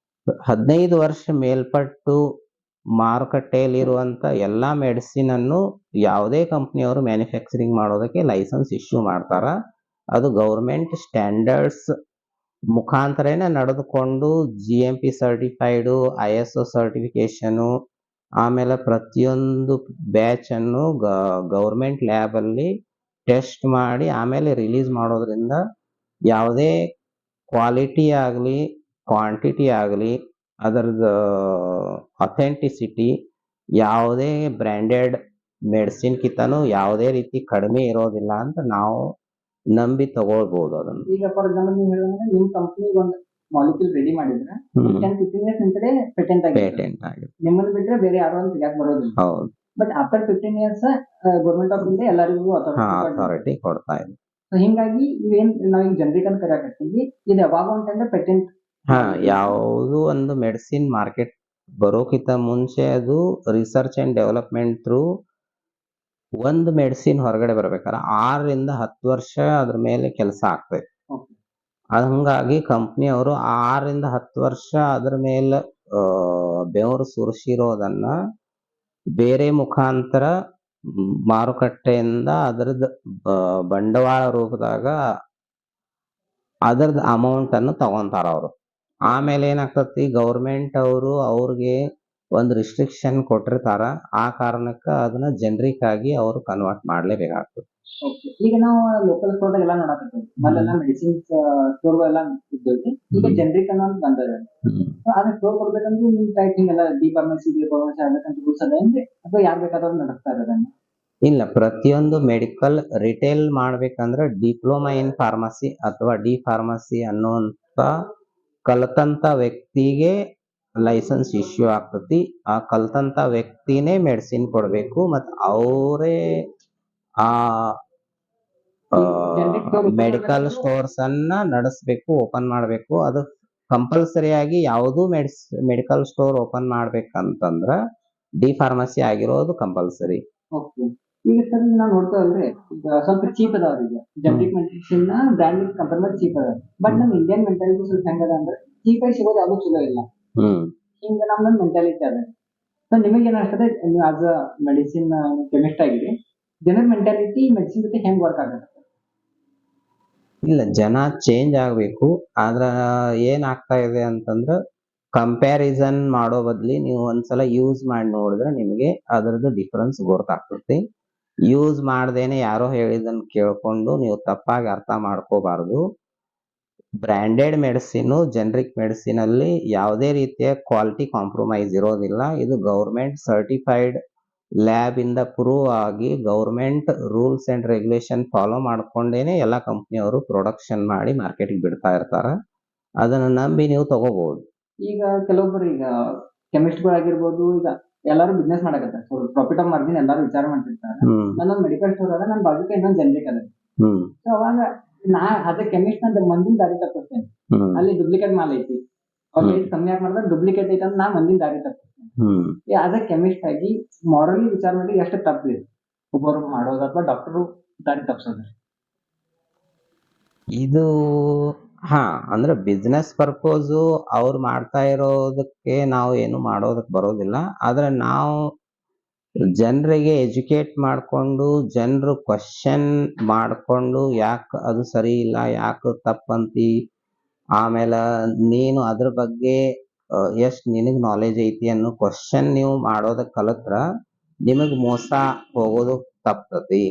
15 ವರ್ಷ ಮೇಲ್ಪಟ್ಟು ಮಾರುಕಟ್ಟೆಯಲ್ಲಿರುವಂತ ಎಲ್ಲಾ ಮೆಡಿಸಿನ್ ಅನ್ನು ಯಾವುದೇ ಕಂಪ್ನಿಯವರು ಮ್ಯಾನುಫ್ಯಾಕ್ಚರಿಂಗ್ ಮಾಡೋದಕ್ಕೆ ಲೈಸೆನ್ಸ್ ಇಶ್ಯೂ ಮಾಡ್ತಾರ. ಅದು ಗೌರ್ಮೆಂಟ್ ಸ್ಟ್ಯಾಂಡರ್ಡ್ಸ್ ಮುಖಾಂತರನೇ ನಡೆದುಕೊಂಡು GMP ಸರ್ಟಿಫೈಡು, ISO ಸರ್ಟಿಫಿಕೇಶನು, ಆಮೇಲೆ ಪ್ರತಿಯೊಂದು ಬ್ಯಾಚ್ ಅನ್ನು ಗೌರ್ಮೆಂಟ್ ಲ್ಯಾಬ್ ಅಲ್ಲಿ ಟೆಸ್ಟ್ ಮಾಡಿ ಆಮೇಲೆ ರಿಲೀಸ್ ಮಾಡೋದ್ರಿಂದ ಯಾವುದೇ ಕ್ವಾಲಿಟಿ ಆಗಲಿ ಕ್ವಾಂಟಿಟಿ ಆಗಲಿ ಅದರದ್ದು ಅಥೆಂಟಿಸಿಟಿ ಯಾವುದೇ ಬ್ರ್ಯಾಂಡೆಡ್ ಮೆಡಿಸಿನ್ ಕಿಂತನೂ ಯಾವುದೇ ರೀತಿ ಕಡಿಮೆ ಇರೋದಿಲ್ಲ ಅಂತ ನಾವು ನಂಬಿ ತಗೊಳ್ಬಹುದು ಅದನ್ನು. ಈಗ ಫಾರ್ ಎಕ್ಸಾಂಪಲ್ ನೀವು ಹೇಳಿದ್ರೆ ನಿಮ್ಮ ಕಂಪ್ನಿ ಒಂದು ಮಾಲಿಕ್ಯೂಲ್ ರೆಡಿ ಮಾಡಿದ್ರೆ ಹ್ಮ್ 10-15 ಇಯರ್ಸ್ ನಿಂತರೆ ಪೇಟೆಂಟ್ ಆಗಿದೆ. ಪೇಟೆಂಟ್ ಆಗಿದೆ. ನಿಮ್ಮನ್ನ ಬಿಟ್ರೆ ಬೇರೆ ಯಾರು ಅಂತ ತೆಗಿಯಕ್ ಬರೋದಿಲ್ಲ. ಹೌದು. But after 15 years government of India ಎಲ್ಲರಿಗೂ ಅಥಾರಿಟಿ ಕೊಡ್ತಾ ಇದೆ. ಹಿಂಗಾಗಿ ಇವೇನ್ ನಾವ್ ಜನರಿಕ್ ಅಂತ ಕರೆಯಕತ್ತೀವಿ, ಇದು ಯಾವಾಗ ಅಂತಂದ್ರೆ ಪೇಟೆಂಟ್ ಯಾವುದು ಒಂದು ಮೆಡಿಸಿನ್ ಮಾರ್ಕೆಟ್ ಬರೋಕ್ಕಿಂತ ಮುಂಚೆ ಅದು ರಿಸರ್ಚ್ ಅಂಡ್ ಡೆವಲಪ್ಮೆಂಟ್ ಥ್ರೂ ಒಂದು ಮೆಡಿಸಿನ್ ಹೊರಗಡೆ ಬರ್ಬೇಕಾದ್ರೆ 6-10 ವರ್ಷ ಅದ್ರ ಮೇಲೆ ಕೆಲಸ ಆಗ್ತದೆ. ಹಂಗಾಗಿ ಕಂಪ್ನಿಯವರು 6-10 ವರ್ಷ ಅದ್ರ ಮೇಲೆ ಬೆವರು ಸುರಿಸಿರೋದನ್ನ ಬೇರೆ ಮುಖಾಂತರ ಮಾರುಕಟ್ಟೆಯಿಂದ ಅದರದ್ದು ಬಂಡವಾಳ ರೂಪದಾಗ ಅದರದ್ದು ಅಮೌಂಟ್ ಅನ್ನು ತಗೊಂತಾರ ಅವರು. ಆಮೇಲೆ ಏನಾಗ್ತತಿ, ಗೌರ್ಮೆಂಟ್ ಅವರು ಅವ್ರಿಗೆ ಒಂದು ರಿಸ್ಟ್ರಿಕ್ಷನ್ ಕೊಟ್ಟಿರ್ತಾರ. ಆ ಕಾರಣಕ್ಕೆ ಅದನ್ನ ಜನರಿಕ್ ಆಗಿ ಅವರು ಕನ್ವರ್ಟ್ ಮಾಡ್ಲೇಬೇಕಾಗ್ತದೆ. ಈಗ ನಾವು ಲೋಕಲ್ ಸ್ಟೋರ್ ಎಲ್ಲ ನೋಡಕತ್ತೀವಿ, ಮೊದಲೆಲ್ಲ ಮೆಡಿಸಿನ್ಸ್ ಸ್ಟೋರ್ ಎಲ್ಲ ಇದ್ದೇವೆ. ಈಗ ಜನರಿಕ್ ಅನ್ನೋ ಬಂದದ. ಅದನ್ನ ಸ್ಟೋರ್ ಕೊಡ್ಬೇಕಂದ್ರೆ ನಿಮ್ ಟೈಪ್ ಹಿಂಗೆಲ್ಲ ಡಿ ಫಾರ್ಮಸಿ ಆಗ್ಬೇಕಂತ ರೂಲ್ಸ್ ಅದ ಏನ್ರಿ, ಅಥವಾ ಯಾರು ಬೇಕಾದ್ರೂ ನಡೆಸ್ತಾ ಇರೋದನ್ನ? ಇಲ್ಲ, ಪ್ರತಿಯೊಂದು ಮೆಡಿಕಲ್ ರಿಟೇಲ್ ಮಾಡ್ಬೇಕಂದ್ರೆ ಡಿಪ್ಲೊಮಾ ಇನ್ ಫಾರ್ಮಸಿ ಅಥವಾ ಡಿ ಫಾರ್ಮಸಿ ಅನ್ನುವಂತ ಕಲ್ತಂತ ವ್ಯಕ್ತಿಗೆ ಲೈಸೆನ್ಸ್ ಇಶ್ಯೂ ಆಗ್ತತಿ. ಆ ಕಲ್ತಂತ ವ್ಯಕ್ತಿನೇ ಮೆಡಿಸಿನ್ ಕೊಡ್ಬೇಕು, ಮತ್ ಅವರೇ ಆ ಮೆಡಿಕಲ್ ಸ್ಟೋರ್ಸ್ ಅನ್ನ ನಡೆಸಬೇಕು, ಓಪನ್ ಮಾಡ್ಬೇಕು. ಅದು ಕಂಪಲ್ಸರಿಯಾಗಿ ಯಾವುದು ಮೆಡಿಕಲ್ ಸ್ಟೋರ್ ಓಪನ್ ಮಾಡ್ಬೇಕಂತಂದ್ರ ಡಿ ಫಾರ್ಮಸಿ ಆಗಿರೋದು ಕಂಪಲ್ಸರಿ. ಈಗ ಸರ್ ನಾವು ನೋಡ್ತಾ ಇಲ್ರಿ, ಸ್ವಲ್ಪ ಚೀಪ್ ಅದಾವ್ರಿ. ಈಗ ಜನರಿಕ್ ಮೆಡಿಸಿನ್ ಬ್ರ್ಯಾಂಡ್ ಕಂಪೇರ್ ಮಾಡಿ ಚೀಪ್ ಅದಾವ. ಬಟ್ ನಮ್ ಇಂಡಿಯನ್ ಮೆಂಟಾಲಿಟಿ ಸ್ವಲ್ಪ ಹೆಂಗದ ಅಂದ್ರೆ ಚೀಪ್ ಆಗಿ ಸಿಗೋದು ಯಾವ್ದು ಚಲೋ ಇಲ್ಲ. ಹಿಂಗ ನಮ್ದೊಂದು ಮೆಂಟಾಲಿಟಿ ಅದ. ಸೊ ನಿಮಗೆ ಏನಾಗ್ತದೆ, ನೀವು ಆಸ್ ಅ ಮೆಡಿಸಿನ್ ಕೆಮಿಸ್ಟ್ ಆಗಿರಿ, ಜನರ ಮೆಂಟಾಲಿಟಿ ಮೆಡಿಸಿನ್ ಜೊತೆ ಹೆಂಗ್ ವರ್ಕ್ ಆಗುತ್ತೆ? ಇಲ್ಲ, ಜನ ಚೇಂಜ್ ಆಗ್ಬೇಕು. ಆದ್ರ ಏನಾಗ್ತಾ ಇದೆ ಅಂತಂದ್ರ ಕಂಪ್ಯಾರಿಸನ್ ಮಾಡೋ ಬದ್ಲಿ ನೀವು ಒಂದ್ಸಲ ಯೂಸ್ ಮಾಡಿ ನೋಡಿದ್ರೆ ನಿಮಗೆ ಅದರದ್ದು ಡಿಫರೆನ್ಸ್ ಗೊತ್ತಾಗ್ತೈತಿ. ಯೂಸ್ ಮಾಡ್ದೇನೆ ಯಾರೋ ಹೇಳಿದನ್ನ ಕೇಳ್ಕೊಂಡು ನೀವು ತಪ್ಪಾಗಿ ಅರ್ಥ ಮಾಡ್ಕೋಬಾರ್ದು. ಬ್ರ್ಯಾಂಡೆಡ್ ಮೆಡಿಸಿನ್, ಜನರಿಕ್ ಮೆಡಿಸಿನ್ ಅಲ್ಲಿ ಯಾವುದೇ ರೀತಿಯ ಕ್ವಾಲಿಟಿ ಕಾಂಪ್ರಮೈಸ್ ಇರೋದಿಲ್ಲ. ಇದು ಗೌರ್ಮೆಂಟ್ ಸರ್ಟಿಫೈಡ್ ಲ್ಯಾಬ್ ಇಂದ ಪ್ರೂವ್ ಆಗಿ government rules and regulation follow ಮಾಡ್ಕೊಂಡೇನೆ ಎಲ್ಲ ಕಂಪ್ನಿಯವರು ಪ್ರೊಡಕ್ಷನ್ ಮಾಡಿ ಮಾರ್ಕೆಟ್ಗೆ ಬಿಡ್ತಾ ಇರ್ತಾರ. ಅದನ್ನ ನಂಬಿ ನೀವು ತಗೋಬಹುದು. ಈಗ ಕೆಲವೊಬ್ಬರು ಈಗ ಕೆಮಿಸ್ಟ್ಗಳಾಗಿರ್ಬೋದು, ಈಗ ಎಲ್ಲಾರು ಬಿಸ್ನೆಸ್ ಮಾಡಕತ್ತಾರೆ. ಸೊ ಪ್ರಾಫಿಟ್ ಆಫ್ ಮಾರ್ಜಿನ್ ಎಲ್ಲಾರು ವಿಚಾರ ಮಾಡ್ತಿರ್ತಾರೆ. ನನ್ನೊಂದು ಮೆಡಿಕಲ್ ಸ್ಟೋರ್ ಅದ, ನನ್ನ ಬಾಜುಕ ಇನ್ನೊಂದು ಜನರಿಕ್ ಅದ. ಸೊ ಅವಾಗ ನಾ ಅದ ಕೆಮಿಸ್ಟ್ ಅಂತ ಮಂದಿನ ದಾರಿ ತಪ್ಪಿಸ್ತೇನೆ. ಅಲ್ಲಿ ಡುಪ್ಲಿಕೇಟ್ ಮಾಲ್ ಐತಿ, ಅವ್ರ ಕಮ್ಮಿ ಆಗಿ ಮಾಡಿದ್ರೆ ಡುಪ್ಲಿಕೇಟ್ ಐತಿ ಅಂತ ನಾ ಮಂದಿನ ದಾರಿ ತಪ್ಪಿಸ್ತೇನೆ. ಅದ ಕೆಮಿಸ್ಟ್ ಆಗಿ ಮಾರಲಿ ವಿಚಾರ ಮಾಡಿ ಎಷ್ಟು ತಪ್ಪಿದೆ ಒಬ್ಬರು ಮಾಡೋದು ಅಥವಾ ಡಾಕ್ಟರ್ ದಾರಿ ತಪ್ಪಿಸೋದು? ಇದು ಅಂದ್ರೆ ಬಿಸ್ನೆಸ್ ಪರ್ಪೋಸ್ ಅವ್ರು ಮಾಡ್ತಾ ಇರೋದಕ್ಕೆ ನಾವು ಏನು ಮಾಡೋದಕ್ಕೆ ಬರೋದಿಲ್ಲ. ಆದ್ರೆ ನಾವು ಜನರಿಗೆ ಎಜುಕೇಟ್ ಮಾಡ್ಕೊಂಡು, ಜನರು ಕ್ವಶನ್ ಮಾಡ್ಕೊಂಡು ಯಾಕೆ ಅದು ಸರಿ ಇಲ್ಲ, ಯಾಕೆ ತಪ್ಪಂತಿ, ಆಮೇಲೆ ನೀನು ಅದ್ರ ಬಗ್ಗೆ ಎಷ್ಟ್ ನಿನಗ್ ನಾಲೆಜ್ ಐತಿ ಅನ್ನೋ ಕ್ವಶನ್ ನೀವು ಮಾಡೋದಕ್ಕೆ ಕಲತ್ರ ನಿಮಗ್ ಮೋಸ ಹೋಗೋದು ತಪ್ತತಿ.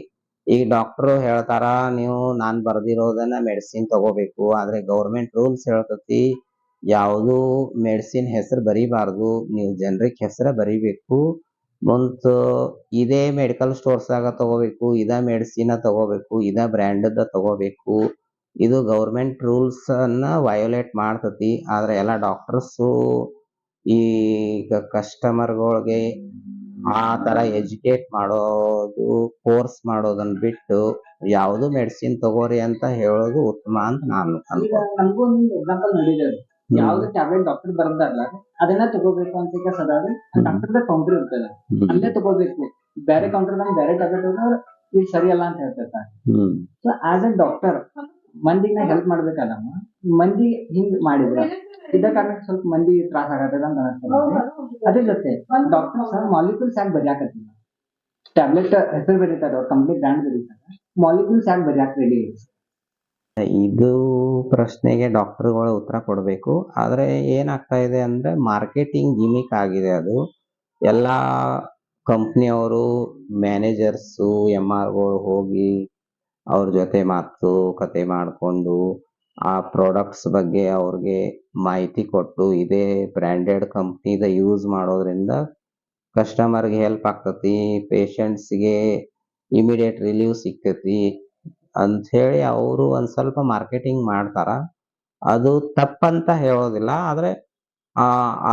ಈಗ ಡಾಕ್ಟರ್ ಹೇಳ್ತಾರ, ನೀವು ನಾನ್ ಬರ್ದಿರೋದನ್ನ ಮೆಡಿಸಿನ್ ತಗೋಬೇಕು. ಆದ್ರೆ ಗೌರ್ಮೆಂಟ್ ರೂಲ್ಸ್ ಹೇಳ್ತತಿ ಯಾವುದು ಮೆಡಿಸಿನ್ ಹೆಸರು ಬರೀಬಾರ್ದು, ನೀವು ಜನರಿಕ್ ಹೆಸರ ಬರೀಬೇಕು. ಮುಂತ ಇದೇ ಮೆಡಿಕಲ್ ಸ್ಟೋರ್ಸ್ ಆಗ ತಗೋಬೇಕು, ಇದ ಮೆಡಿಸಿನ್ ತಗೋಬೇಕು, ಇದ ಬ್ರ್ಯಾಂಡ್ ತಗೋಬೇಕು. ಇದು ಗೌರ್ಮೆಂಟ್ ರೂಲ್ಸ್ ಅನ್ನ ವಯೋಲೇಟ್ ಮಾಡ್ತತಿ. ಆದ್ರೆ ಎಲ್ಲ ಡಾಕ್ಟರ್ಸ್ ಈಗ ಕಸ್ಟಮರ್ಗಳಿಗೆ ಆ ತರ ಎಜುಕೇಟ್ ಮಾಡೋದು, ಕೋರ್ಸ್ ಮಾಡೋದನ್ನ ಬಿಟ್ಟು ಯಾವ್ದು ಮೆಡಿಸಿನ್ ತಗೋರಿ ಅಂತ ಹೇಳೋದು ಉತ್ತಮ ಅಂತ ನಾನು ನಮಗೂ ಒಂದು ಎಕ್ಸಾಂಪಲ್ ನೋಡಿದ್ದೇವೆ. ಯಾವ್ದು ಟ್ಯಾಬ್ಲೆಟ್ ಡಾಕ್ಟರ್ ಬರ್ದಾರಲ್ಲ ಅದನ್ನ ತಗೋಬೇಕು ಅಂತ ಸದಾದ್ರೆ ಡಾಕ್ಟರ್ ಕೌಂಟರ್ ಇರ್ತದೆ, ಅಲ್ಲೇ ತಗೋಬೇಕು. ಬೇರೆ ಕೌಂಟರ್ ಬೇರೆ ಟ್ಯಾಬ್ಲೆಟ್ ಇದು ಸರಿಯಲ್ಲ ಅಂತ ಹೇಳ್ತಿರ್ತಾರೆ. ಸೊ ಆಸ್ ಎ ಡಾಕ್ಟರ್ ಮಂದಿಗೆ ಹೆಲ್ಪ್ ಮಾಡ್ಬೇಕಲ್ಲ, ಮಂದಿ ಹಿಂಗ್ ಮಾಡಿದ್ರೆ ಇದ್ದ ಕಾರಣಕ್ಕೆ ಸ್ವಲ್ಪ ಮಂದಿ ತ್ರಾಸ ಆಗತ್ತದ ಅಂತ ಅನಿಸ್ತದೆ. ಅದೇ ಜೊತೆ ಡಾಕ್ಟರ್ಸ್ ಮಾಲಿಕ್ಯೂಲ್ಸ್ ಯಾಕೆ ಬರೆಯಾಕತ್ತಿಲ್ಲ, ಟ್ಯಾಬ್ಲೆಟ್ ಹೆಸರು ಬರೀತಾರೆ, ಅವ್ರ ಕಂಪ್ನಿ ಬ್ರ್ಯಾಂಡ್ ಬರೀತಾರೆ, ಮಾಲಿಕ್ಯೂಲ್ಸ್ ಯಾಕೆ ಬರೆಯಾಕ ರೆಡಿ? ಇದು ಪ್ರಶ್ನೆಗೆ ಡಾಕ್ಟರ್ಗಳು ಉತ್ತರ ಕೊಡಬೇಕು. ಆದ್ರೆ ಏನಾಗ್ತಾ ಇದೆ ಅಂದ್ರೆ ಮಾರ್ಕೆಟಿಂಗ್ ಗಿಮಿಕ್ ಆಗಿದೆ. ಅದು ಎಲ್ಲಾ ಕಂಪ್ನಿಯವರು ಮ್ಯಾನೇಜರ್ಸು MRಗಳು ಹೋಗಿ ಅವ್ರ ಜೊತೆ ಮಾತುಕತೆ ಮಾಡ್ಕೊಂಡು ಆ ಪ್ರಾಡಕ್ಟ್ಸ್ ಬಗ್ಗೆ ಅವ್ರಿಗೆ ಮಾಹಿತಿ ಕೊಟ್ಟು ಇದೇ ಬ್ರ್ಯಾಂಡೆಡ್ ಕಂಪ್ನಿದ ಯೂಸ್ ಮಾಡೋದ್ರಿಂದ ಕಸ್ಟಮರ್ಗೆ ಹೆಲ್ಪ್ ಆಗ್ತತಿ, ಪೇಷಂಟ್ಸ್ಗೆ ಇಮಿಡಿಯೇಟ್ ರಿಲೀವ್ ಸಿಗ್ತತಿ ಅಂತ ಹೇಳಿ ಅವರು ಒಂದ್ ಸ್ವಲ್ಪ ಮಾರ್ಕೆಟಿಂಗ್ ಮಾಡ್ತಾರ. ಅದು ತಪ್ಪಂತ ಹೇಳೋದಿಲ್ಲ. ಆದ್ರೆ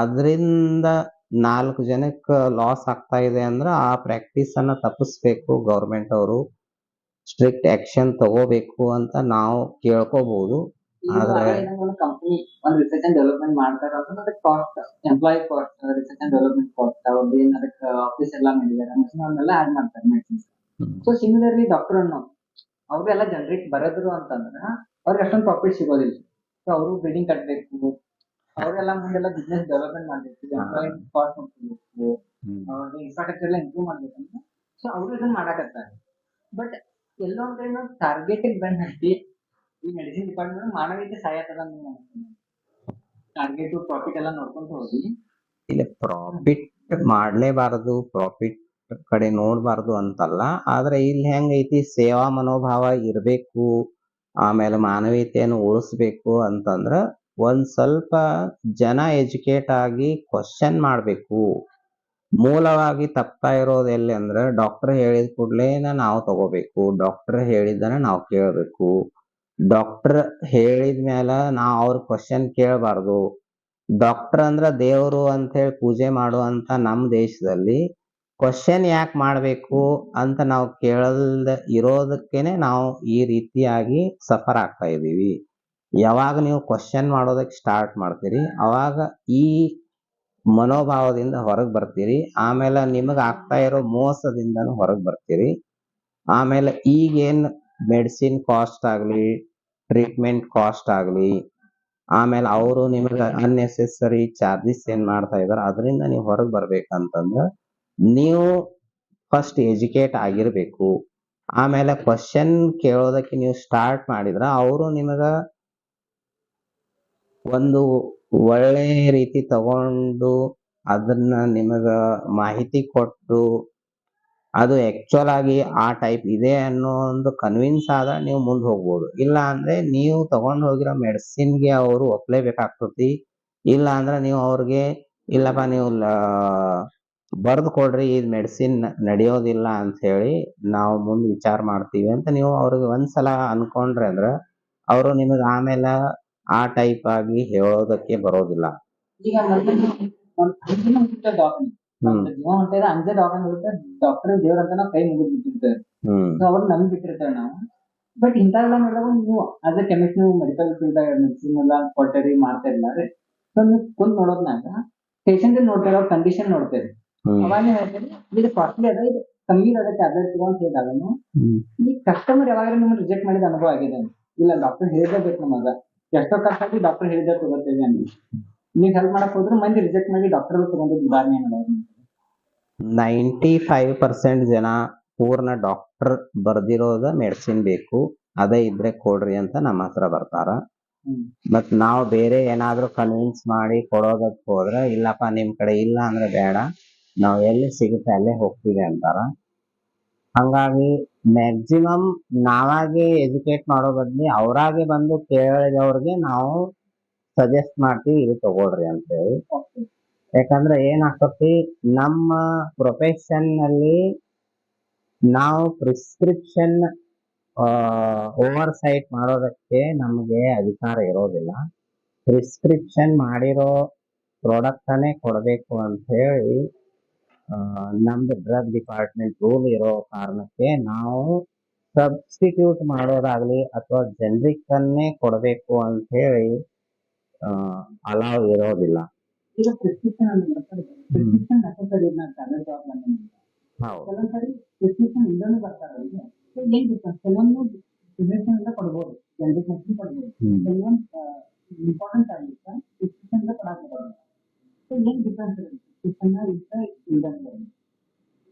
ಅದರಿಂದ 4 ಜನಕ್ಕೆ ಲಾಸ್ ಆಗ್ತಾ ಇದೆ ಅಂದ್ರೆ ಆ ಪ್ರಾಕ್ಟೀಸ್ ಅನ್ನ ತಪ್ಪಿಸ್ಬೇಕು. ಗೌರ್ಮೆಂಟ್ ಅವರು ಸ್ಟ್ರಿಕ್ಟ್ ಆಕ್ಷನ್ ತಗೋಬೇಕು ಅಂತ ನಾವು ಕೇಳ್ಕೋಬಹುದು. ಈಗ ಆದ್ರೆ ಒಂದು ಕಂಪನಿ ಒಂದು ರಿಸರ್ಚ್ ಅಂಡ್ ಡೆವಲಪ್ಮೆಂಟ್ ಮಾಡ್ತಾರ ಅಂತಂದ್ರೆ ಅದಕ್ಕೆ cost, employ cost, research and development cost, ಅವ್ರದ್ದು ಏನ್ ಅದಕ್ಕೆ ಆಫೀಸ್ ಎಲ್ಲ ಮಾಡಿದ್ದಾರೆ ಮಷಿನ್ ಅವನ್ನೆಲ್ಲ ಆಡ್ ಮಾಡ್ತಾರೆ ಮೆಡಿಸಿನ್ಸ್. ಸೊ ಸಿಮಿಲರ್ಲಿ ಡಾಕ್ಟರ್ ಅನ್ನೋ ಅವ್ರಿಗೆಲ್ಲ ಜನರಿಕ್ ಬರೋದ್ರು ಅಂತಂದ್ರೆ ಅವ್ರಿಗೆ ಅಷ್ಟೊಂದು ಪ್ರಾಫಿಟ್ ಸಿಗೋದಿಲ್ಲ. ಸೊ ಅವರು ಬಿಲ್ಡಿಂಗ್ ಕಟ್ಟಬೇಕು, ಅವರೆಲ್ಲ ಮುಂದೆಲ್ಲ ಬಿಸ್ನೆಸ್ ಡೆವಲಪ್ಮೆಂಟ್ ಮಾಡ್ಬೇಕು, ಎಂಪ್ಲಾಯ್ ಕಾಸ್ಟ್ ನೋಡ್ಕೋಬೇಕು, ಅವ್ರಿಗೆ ಇನ್ಫ್ರಾಸ್ಟ್ರಕ್ಚರ್ ಎಲ್ಲ ಇಂಪ್ರೂವ್ ಮಾಡ್ಬೇಕಂತ. ಸೊ ಅವರು ಇದನ್ನ ಮಾಡಾಕತ್ತಾರೆ. ಬಟ್ ಎಲ್ಲೋ ಒಂದ್ ಕಡೆ ನಾವು ಟಾರ್ಗೆಟಿಗೆ ಬಂದ್ ಹತ್ತಿ ಈ ಮೆಡಿಸಿನ್ ಡಿಪಾರ್ಟ್ಮೆಂಟ್ ಮಾನವೀಯತೆ ಸಹಾಯತದ ಟಾರ್ಗೆಟ್ ಪ್ರಾಫಿಟ್ ಎಲ್ಲ ನೋಡ್ಕೊಂತ ಹೋಗಿ ಇಲ್ಲ, ಪ್ರಾಫಿಟ್ ಮಾಡ್ಲೇಬಾರದು, ಪ್ರಾಫಿಟ್ ಕಡೆ ನೋಡ್ಬಾರ್ದು ಅಂತಲ್ಲ. ಆದ್ರೆ ಇಲ್ಲಿ ಹೆಂಗೈತಿ, ಸೇವಾ ಮನೋಭಾವ ಇರ್ಬೇಕು, ಆಮೇಲೆ ಮಾನವೀಯತೆಯನ್ನು ಉಳಿಸ್ಬೇಕು ಅಂತಂದ್ರ ಒಂದ್ ಸ್ವಲ್ಪ ಜನ ಎಜುಕೇಟ್ ಆಗಿ ಕ್ವಶನ್ ಮಾಡ್ಬೇಕು. ಮೂಲವಾಗಿ ತಪ್ತಾ ಇರೋದು ಎಲ್ಲಿ ಅಂದ್ರೆ ಡಾಕ್ಟರ್ ಹೇಳಿದ ಕೂಡ್ಲೇನ ನಾವು ತಗೋಬೇಕು, ಡಾಕ್ಟರ್ ಹೇಳಿದ್ದನ ನಾವು ಕೇಳಬೇಕು, ಡಾಕ್ಟರ್ ಹೇಳಿದ ಮ್ಯಾಲ ನಾವ್ ಅವ್ರ ಕ್ವಶನ್ ಕೇಳಬಾರ್ದು. ಡಾಕ್ಟರ್ ಅಂದ್ರ ದೇವರು ಅಂತ ಹೇಳಿ ಪೂಜೆ ಮಾಡುವಂತ ನಮ್ ದೇಶದಲ್ಲಿ ಕ್ವಶನ್ ಯಾಕೆ ಮಾಡ್ಬೇಕು ಅಂತ ನಾವು ಕೇಳಲ್ದ ಇರೋದಕ್ಕೇನೆ ನಾವು ಈ ರೀತಿಯಾಗಿ ಸಫರ್ ಆಗ್ತಾ ಇದೀವಿ. ಯಾವಾಗ ನೀವು ಕ್ವಶನ್ ಮಾಡೋದಕ್ಕೆ ಸ್ಟಾರ್ಟ್ ಮಾಡ್ತೀರಿ ಅವಾಗ ಈ ಮನೋಭಾವದಿಂದ ಹೊರಗ್ ಬರ್ತೀರಿ. ಆಮೇಲೆ ನಿಮಗ್ ಆಗ್ತಾ ಇರೋ ಮೋಸದಿಂದನೂ ಹೊರಗ್ ಬರ್ತೀರಿ. ಆಮೇಲೆ ಈಗೇನ್ ಮೆಡಿಸಿನ್ ಕಾಸ್ಟ್ ಆಗ್ಲಿ, ಟ್ರೀಟ್ಮೆಂಟ್ ಕಾಸ್ಟ್ ಆಗ್ಲಿ, ಆಮೇಲೆ ಅವರು ನಿಮಗೆ ಅನ್ನೆಸೆಸರಿ ಚಾರ್ಜಸ್ ಏನ್ ಮಾಡ್ತಾ ಇದಾರೆ ಅದರಿಂದ ನೀವು ಹೊರಗೆ ಬರ್ಬೇಕಂತಂದ್ರ ನೀವು ಫಸ್ಟ್ ಎಜುಕೇಟ್ ಆಗಿರ್ಬೇಕು. ಆಮೇಲೆ ಕ್ವಶನ್ ಕೇಳೋದಕ್ಕೆ ನೀವು ಸ್ಟಾರ್ಟ್ ಮಾಡಿದ್ರ ಅವರು ನಿಮಗ ಒಂದು ಒಳ್ಳೆ ರೀತಿ ತಗೊಂಡು ಅದನ್ನ ನಿಮಗ ಮಾಹಿತಿ ಕೊಟ್ಟು ಅದು ಆಕ್ಚುಲ್ ಆಗಿ ಆ ಟೈಪ್ ಇದೆ ಅನ್ನೋ ಒಂದು ಕನ್ವಿನ್ಸ್ ಆದ ನೀವು ಮುಂದೆ ಹೋಗ್ಬೋದು. ಇಲ್ಲ ಅಂದ್ರೆ ನೀವು ತಗೊಂಡ್ ಹೋಗಿರೋ ಮೆಡಿಸಿನ್ಗೆ ಅವರು ಒಪ್ಲೇಬೇಕಾಗ್ತತಿ. ಇಲ್ಲ ಅಂದ್ರೆ ನೀವು ಅವ್ರಿಗೆ ಇಲ್ಲಪ್ಪ ನೀವು ಬರ್ದು ಕೊಡ್ರಿ, ಈ ಮೆಡಿಸಿನ್ ನಡೆಯೋದಿಲ್ಲ ಅಂತ ಹೇಳಿ ನಾವು ಮುಂದೆ ವಿಚಾರ ಮಾಡ್ತೀವಿ ಅಂತ ನೀವು ಅವ್ರಿಗೆ ಒಂದ್ಸಲ ಅನ್ಕೊಂಡ್ರೆ ಅಂದ್ರೆ ಅವರು ನಿಮಗೆ ಆಮೇಲೆ ಆ ಟೈಪ್ ಆಗಿ ಹೇಳೋದಕ್ಕೆ ಬರೋದಿಲ್ಲ. ಈಗ ಜೀವ ಹೊಂಟಿದ್ರೆ ಅಂಜೆ ಡಾಕ್ಟರ್ ಇರುತ್ತೆ, ಡಾಕ್ಟರ್ ದೇವ್ರ ಅಂತ ನಾವು ಕೈ ಮುಗಿದ್ ಬಿಟ್ಟಿರ್ತೇವೆ, ಅವ್ರು ನಮ್ಗೆ ಬಿಟ್ಟಿರ್ತೇವೆ ನಾವು. ಬಟ್ ಇಂಥವೆಲ್ಲ ನೋಡಿದಾಗ ನೀವು ಆಸ್ ಎ ಕೆಮಿಸ್ಟ್ ನೀವು ಮೆಡಿಕಲ್ ಫೀಲ್ಡ್ ಮೆಡಿಸಿನ್ ಎಲ್ಲ ಕೊಟ್ಟರಿ ಮಾಡ್ತಾ ಇಲ್ಲ ರೀ. ಸೊ ನೀವು ಕುಂತ್ ನೋಡೋದ್ನಾಗ ಪೇಷಂಟ್ ನೋಡ್ತೇವೆ, ಅವ್ರ ಕಂಡೀಷನ್ ನೋಡ್ತೇವೆ, ಅವಾಗ ಹೇಳ್ತೇವೆ ಇದು ಕಾಸ್ಟ್ಲಿ ಅದ, ಇದು ಕಮ್ಮಿ ಅದ ಟ್ಯಾಬ್ಲೆಟ್ ಅಂತ ಹೇಳಿದಾಗ ಈ ಕಸ್ಟಮರ್ ಯಾವಾಗ ನಿಮ್ಗೆ ರಿಜೆಕ್ಟ್ ಮಾಡಿದ ಅನುಭವ ಆಗಿದೆ? ಇಲ್ಲ ಡಾಕ್ಟರ್ ಹೇಳಿದೇಬೇಕು ನಮಗ, ಎಷ್ಟೋ ಕಷ್ಟಾಗಿ ಡಾಕ್ಟರ್ ಹೇಳಿದ ತಗೋತೇವೆ ಅಂತ ನೀವು ಹೆಲ್ಪ್ ಮಾಡಕ್ ಹೋದ್ರೆ ಮಂದಿ ರಿಜೆಕ್ಟ್ ಮಾಡಿ ಡಾಕ್ಟರ್ ತಗೊಂಡಿದ್ದು ಉದಾಹರಣೆ ಏನಾದ್ರು? 95% ಜನ ಪೂರ್ಣ ಡಾಕ್ಟರ್ ಬರ್ದಿರೋದ ಮೆಡಿಸಿನ್ ಬೇಕು, ಅದೇ ಇದ್ರೆ ಕೊಡ್ರಿ ಅಂತ ನಮ್ಮ ಹತ್ರ ಬರ್ತಾರ. ಮತ್ ನಾವು ಬೇರೆ ಏನಾದ್ರೂ ಕನ್ವಿನ್ಸ್ ಮಾಡಿ ಕೊಡೋದಕ್ ಹೋದ್ರೆ ಇಲ್ಲಪ್ಪ ನಿಮ್ ಕಡೆ ಇಲ್ಲ ಅಂದ್ರೆ ಬೇಡ, ನಾವ್ ಎಲ್ಲಿ ಸಿಗುತ್ತೆ ಅಲ್ಲೇ ಹೋಗ್ತೀವಿ ಅಂತಾರ. ಹಂಗಾಗಿ ಮ್ಯಾಕ್ಸಿಮಮ್ ನಾವಾಗೆ ಎಜುಕೇಟ್ ಮಾಡೋ ಬದ್ಲಿ ಅವರಾಗೆ ಬಂದು ಕೇಳಿದವ್ರಿಗೆ ನಾವು ಸಜೆಸ್ಟ್ ಮಾಡ್ತೀವಿ ಇದು ತಗೊಳ್ರಿ ಅಂತೇಳಿ. ಯಾಕಂದ್ರೆ ಏನಾಗ್ತತಿ, ನಮ್ಮ ಪ್ರೊಫೆಷನ್ ನಲ್ಲಿ ನಾವು ಪ್ರಿಸ್ಕ್ರಿಪ್ಷನ್ ಓವರ್ ಸೈಟ್ ಮಾಡೋದಕ್ಕೆ ನಮಗೆ ಅಧಿಕಾರ ಇರೋದಿಲ್ಲ. ಪ್ರಿಸ್ಕ್ರಿಪ್ಷನ್ ಮಾಡಿರೋ ಪ್ರಾಡಕ್ಟ್ ಅನ್ನೇ ಕೊಡಬೇಕು ಅಂತ ಹೇಳಿ ನಮ್ದು ಡ್ರಗ್ ಡಿಪಾರ್ಟ್ಮೆಂಟ್ ರೂಲ್ ಇರೋ ಕಾರಣಕ್ಕೆ ನಾವು ಸಬ್ಸ್ಟಿಟ್ಯೂಟ್ ಮಾಡೋದಾಗ್ಲಿ ಅಥವಾ ಜನರಿಕ್ ಅನ್ನೇ ಕೊಡಬೇಕು ಅಂತ ಹೇಳಿ ಅಲಾವ್ ಇರೋದಿಲ್ಲ. ಈಗ ಪ್ರಿಸ್ಕ್ರಿಪ್ಷನ್ ಅಂದ್ರೆ ಪ್ರಿಸ್ಕ್ರಿಪ್ಷನ್ ನೆಸೆಸರಿ ಇಲ್ಲ ಟ್ಯಾಬ್ಲೆಟ್ ಕೆಲವೊಂದ್ಸರಿ ಪ್ರಿಸ್ಕ್ರಿಪ್ಷನ್ ಇಲ್ಲೂ ಬರ್ತಾರೆ. ಏನ್ ಡಿಫ್ರೆನ್ಸ್? ಕೆಲವೊಂದು ಪ್ರಿಸ್ಕ್ರಿಪ್ಷನ್ ಇಂದ ಕೊಡ್ಬೋದು, ಜನರಿಕ್ ಮೆಡಿಸಿನ್ ಕೊಡ್ಬೋದು, ಕೆಲವೊಂದು ಇಂಪಾರ್ಟೆಂಟ್ ಆಗಿರುತ್ತೆ ಪ್ರಿಸ್ಕ್ರಿಪ್ಷನ್ ಇಂದ ಕೊಡಾಕಿರೋದು. ಸೊ ಏನ್ ಡಿಫ್ರೆನ್ಸ್ ಇರುತ್ತೆ ಪ್ರಿಸ್ಕ್ರಿಪ್ಷನ್ ಇಲ್ದಂಗೆ?